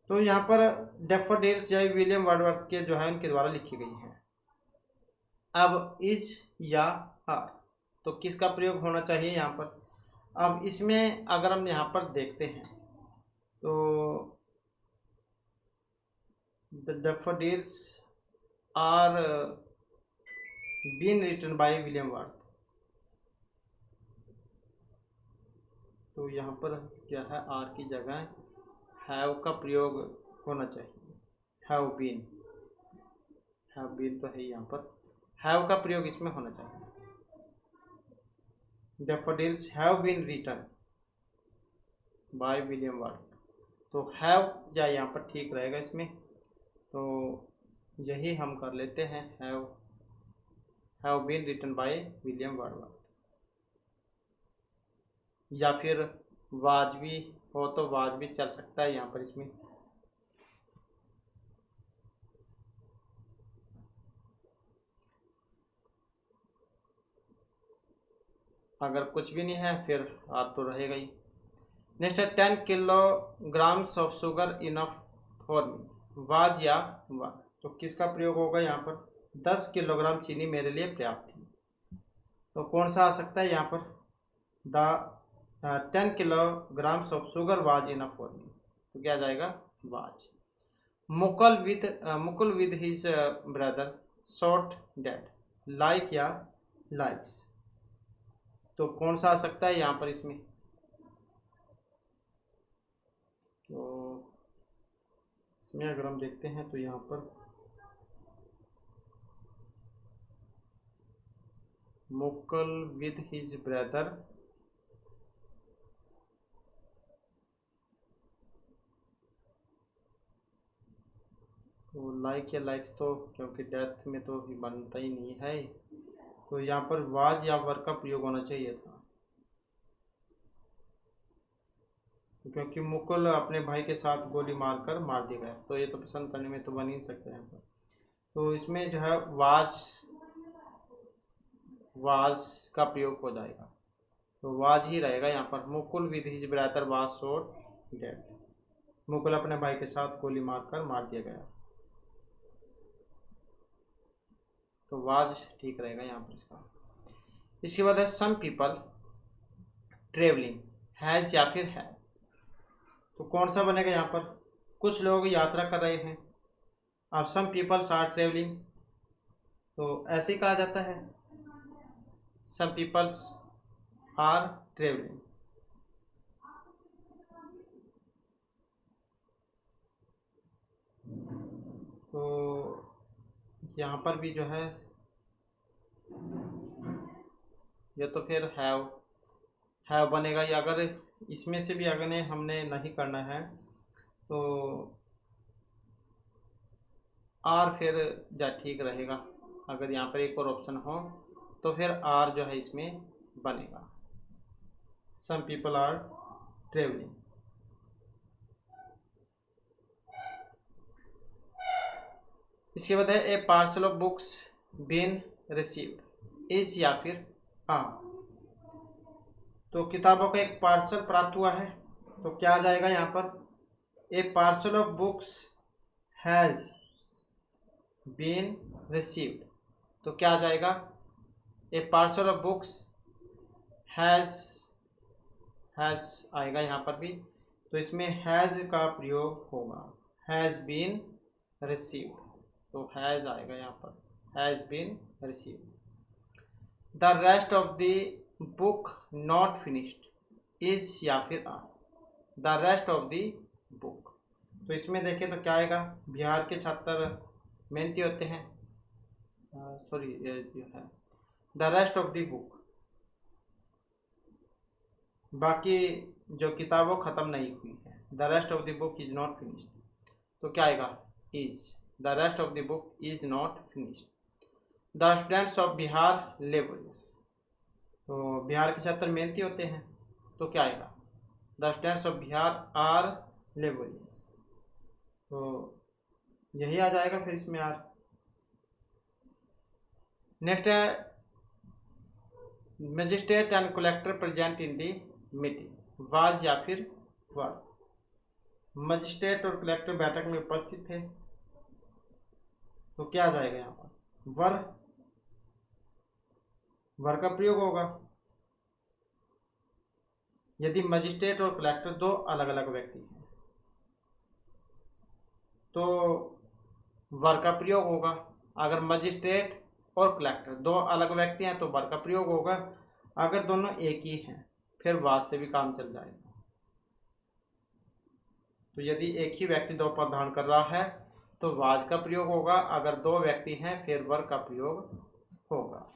तो यहाँ पर डैफोडिल्स या विलियम वर्डवर्थ के जो है उनके द्वारा लिखी गई है। अब इज या आर, तो किसका प्रयोग होना चाहिए यहाँ पर। अब इसमें अगर हम यहाँ पर देखते हैं तो the daffodils are been written by William Worth, तो यहाँ पर क्या है, आर की जगह हैव का प्रयोग होना चाहिए। हैव बीन तो है यहाँ पर, हैव का प्रयोग इसमें होना चाहिए। Daffodils have been written by William Worth, तो हैव या यहाँ पर ठीक रहेगा इसमें, तो यही हम कर लेते हैं, have been written by William Wordsworth. या फिर वाज भी हो तो वाज भी चल सकता है यहाँ पर इसमें। अगर कुछ भी नहीं है फिर आर तो रहेगा ही। नेक्स्ट है 10 kilograms of sugar enough for me, was या वा, तो किसका प्रयोग होगा यहाँ पर। 10 किलोग्राम चीनी मेरे लिए पर्याप्त थी, तो कौन सा आ सकता है यहाँ पर। The 10 kilograms of sugar was enough for me, तो क्या जाएगा, was. Mukul with his brother shot dad, like या लाइक्स, तो कौन सा आ सकता है यहाँ पर इसमें। तो इसमें अगर हम देखते हैं तो यहाँ पर मुकुल विद हिज ब्रदर, तो लाइक या लाइक्स, तो क्योंकि डेथ में तो बनता ही नहीं है, तो यहाँ पर वाज या वर का प्रयोग होना चाहिए था, क्योंकि मुकुल अपने भाई के साथ गोली मारकर मार दिया गया, तो ये तो पसंद करने में तो बन ही नहीं सकता यहाँ पर। तो इसमें जो है वाज का प्रयोग हो जाएगा, तो वाज ही रहेगा यहाँ पर। Mukul with his brother was shot dead, Mukul अपने भाई के साथ गोली मारकर मार दिया गया, तो वाज ठीक रहेगा यहाँ पर इसका। इसके बाद है सम पीपल ट्रेवलिंग, हैज़ या फिर है, तो कौन सा बनेगा यहाँ पर। कुछ लोग यात्रा कर रहे हैं, अब सम पीपल्स आर ट्रेवलिंग, तो ऐसे ही कहा जाता है, सम पीपल्स आर ट्रेवलिंग। तो यहाँ पर भी जो है ये तो फिर हैव बनेगा, या अगर इसमें से भी अगर हमने नहीं करना है तो आर फिर जा ठीक रहेगा। अगर यहाँ पर एक और ऑप्शन हो तो फिर आर जो है इसमें बनेगा, सम पीपल आर ट्रेवलिंग। इसके बाद है a parcel of books been received, is या फिर आ, तो किताबों का एक पार्सल प्राप्त हुआ है, तो क्या आ जाएगा यहाँ पर। A parcel of books has been received, तो क्या आ जाएगा, a parcel of books has आएगा यहाँ पर भी, तो इसमें हैज़ का प्रयोग होगा, हैज़ बीन रिसीव्ड, तो हैज़ आएगा यहाँ पर, has been received. The rest of the book not finished, is या फिर are, the rest of the book, तो इसमें देखें तो क्या आएगा। बिहार के छात्र मेहनती होते हैं, सॉरी जो है the rest of the book, बाकी जो किताबों ख़त्म नहीं हुई है, the rest of the book is not finished, तो क्या आएगा, is, the rest of the book is not finished. The students of Bihar laborious, तो बिहार के छात्र मेहनती होते हैं, तो क्या आएगा, the students of Bihar are laborious, तो यही आ जाएगा फिर इसमें आर। नेक्स्ट है magistrate and collector present in the meeting. Was या फिर वर। मजिस्ट्रेट और कलेक्टर बैठक में उपस्थित थे, तो क्या आ जाएगा यहाँ पर? वर का प्रयोग होगा। यदि मजिस्ट्रेट और कलेक्टर दो अलग अलग व्यक्ति हैं तो वर का प्रयोग होगा। अगर मजिस्ट्रेट और कलेक्टर दो अलग व्यक्ति हैं तो वर का प्रयोग होगा। अगर दोनों एक ही हैं फिर वाज से भी काम चल जाएगा। तो यदि एक ही व्यक्ति दो पद धारण कर रहा है तो वाज का प्रयोग होगा। अगर दो व्यक्ति हैं फिर वर का प्रयोग होगा।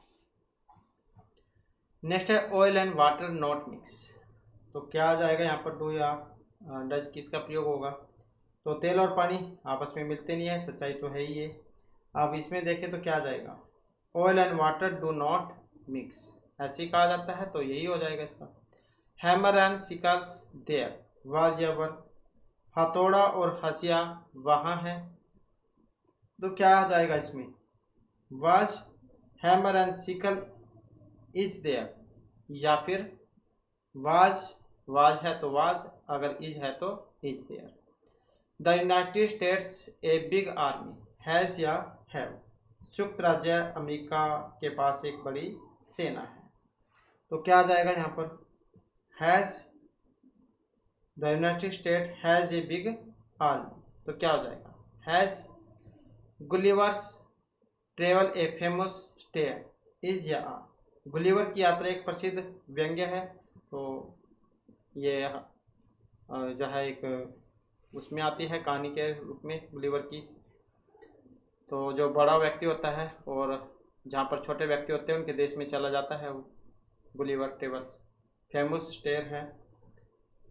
नेक्स्ट है oil and water not mix. तो क्या आ जाएगा यहाँ पर? डू या डज किसका प्रयोग होगा? तो तेल और पानी आपस में मिलते नहीं है, सच्चाई तो है ही है। अब इसमें देखें तो क्या आ जाएगा? Oil and water do not mix, ऐसे कहा जाता है तो यही हो जाएगा इसका। Hammer and sickles there, was या वर। हथौड़ा और हसिया वहाँ है, तो क्या आ जाएगा इसमें? Was. Hammer and sickle is there, या फिर वाज है तो वाज, अगर इज है तो is there. The United States a big army, has या हैव। संयुक्त राज्य अमेरिका के पास एक बड़ी सेना है, तो क्या आ जाएगा यहाँ पर? Has. The United State has a big army, तो क्या हो जाएगा? Has. Gulliver's travel a famous stair, is या आर। गुलिवर की यात्रा एक प्रसिद्ध व्यंग्य है, तो ये जो है एक उसमें आती है कहानी के रूप में गुलिवर की। तो जो बड़ा व्यक्ति होता है और जहाँ पर छोटे व्यक्ति होते हैं उनके देश में चला जाता है गुलिवर ट्रेवल्स। फेमस स्टेयर है,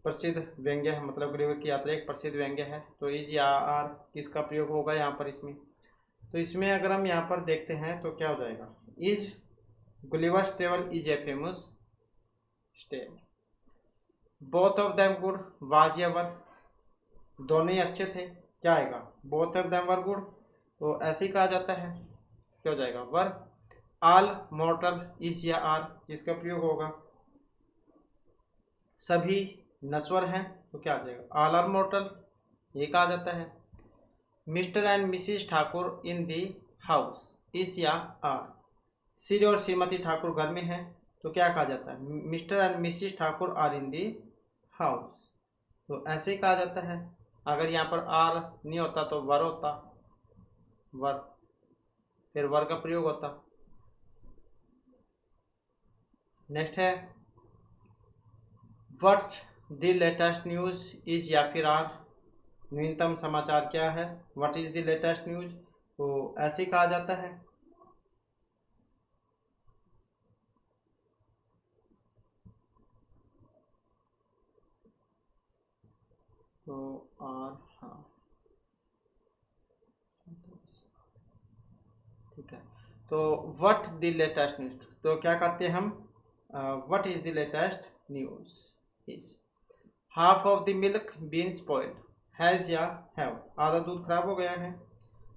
प्रसिद्ध व्यंग्य है, मतलब गुलिवर की यात्रा एक प्रसिद्ध व्यंग्य है। तो इज या आर किसका प्रयोग होगा यहाँ पर इसमें? तो इसमें अगर हम यहाँ पर देखते हैं तो क्या हो जाएगा? Is. Gulliver's travel is a famous stair. Both of them good, was या वर। दोनों ही अच्छे थे, क्या आएगा? Both of them were good, तो ऐसे ही कहा जाता है, क्या हो जाएगा? वर। ऑल मॉर्टल, इज या आर किसका प्रयोग होगा? सभी नश्वर हैं, तो क्या आ जाएगा? ऑल आर मॉर्टल, ये कहा जाता है। Mr and Mrs Thakur in the house, is या आर। श्री और श्रीमती ठाकुर घर में हैं, तो क्या कहा जाता है? Mr and Mrs Thakur are in the house, तो ऐसे ही कहा जाता है। अगर यहाँ पर आर नहीं होता तो वर होता, वर, फिर वर का प्रयोग होता। नेक्स्ट है what the latest news, is या फिर आर। नवीनतम समाचार क्या है? What is the latest news, तो ऐसे ही कहा जाता है। तो आर, हाँ ठीक है। तो व्हाट द लेटेस्ट न्यूज, तो क्या कहते हैं हम? What is the latest news is. Half of the milk been spoiled, has या हैव। आधा दूध खराब हो गया है,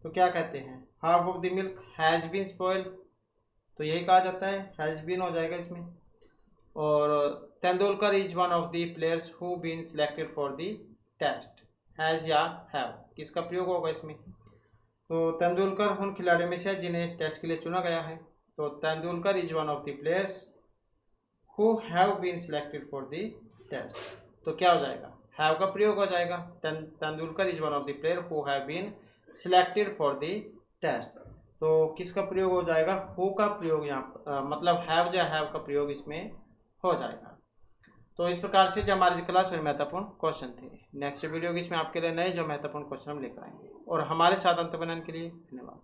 तो क्या कहते हैं? Half of the milk has been spoiled, तो यही कहा जाता है, हैज़ बीन हो जाएगा इसमें। और Tendulkar is one of the players who been selected for the test, has या हैव किसका प्रयोग होगा इसमें? तो तेंदुलकर उन खिलाड़ियों में से जिन्हें टेस्ट के लिए चुना गया है, तो Tendulkar is one of the players who have been selected for the test, तो क्या हो जाएगा? हैव का प्रयोग हो जाएगा। Tendulkar is one of the player who have been selected for the test, तो किसका प्रयोग हो जाएगा? हु का प्रयोग यहाँ मतलब हैव जो हैव का प्रयोग इसमें हो जाएगा। तो इस प्रकार से जो हमारी क्लास में महत्वपूर्ण क्वेश्चन थे। नेक्स्ट वीडियो की इसमें आपके लिए नए जो महत्वपूर्ण क्वेश्चन हम लेकर आएंगे। और हमारे साथ अंत बनाने के लिए धन्यवाद।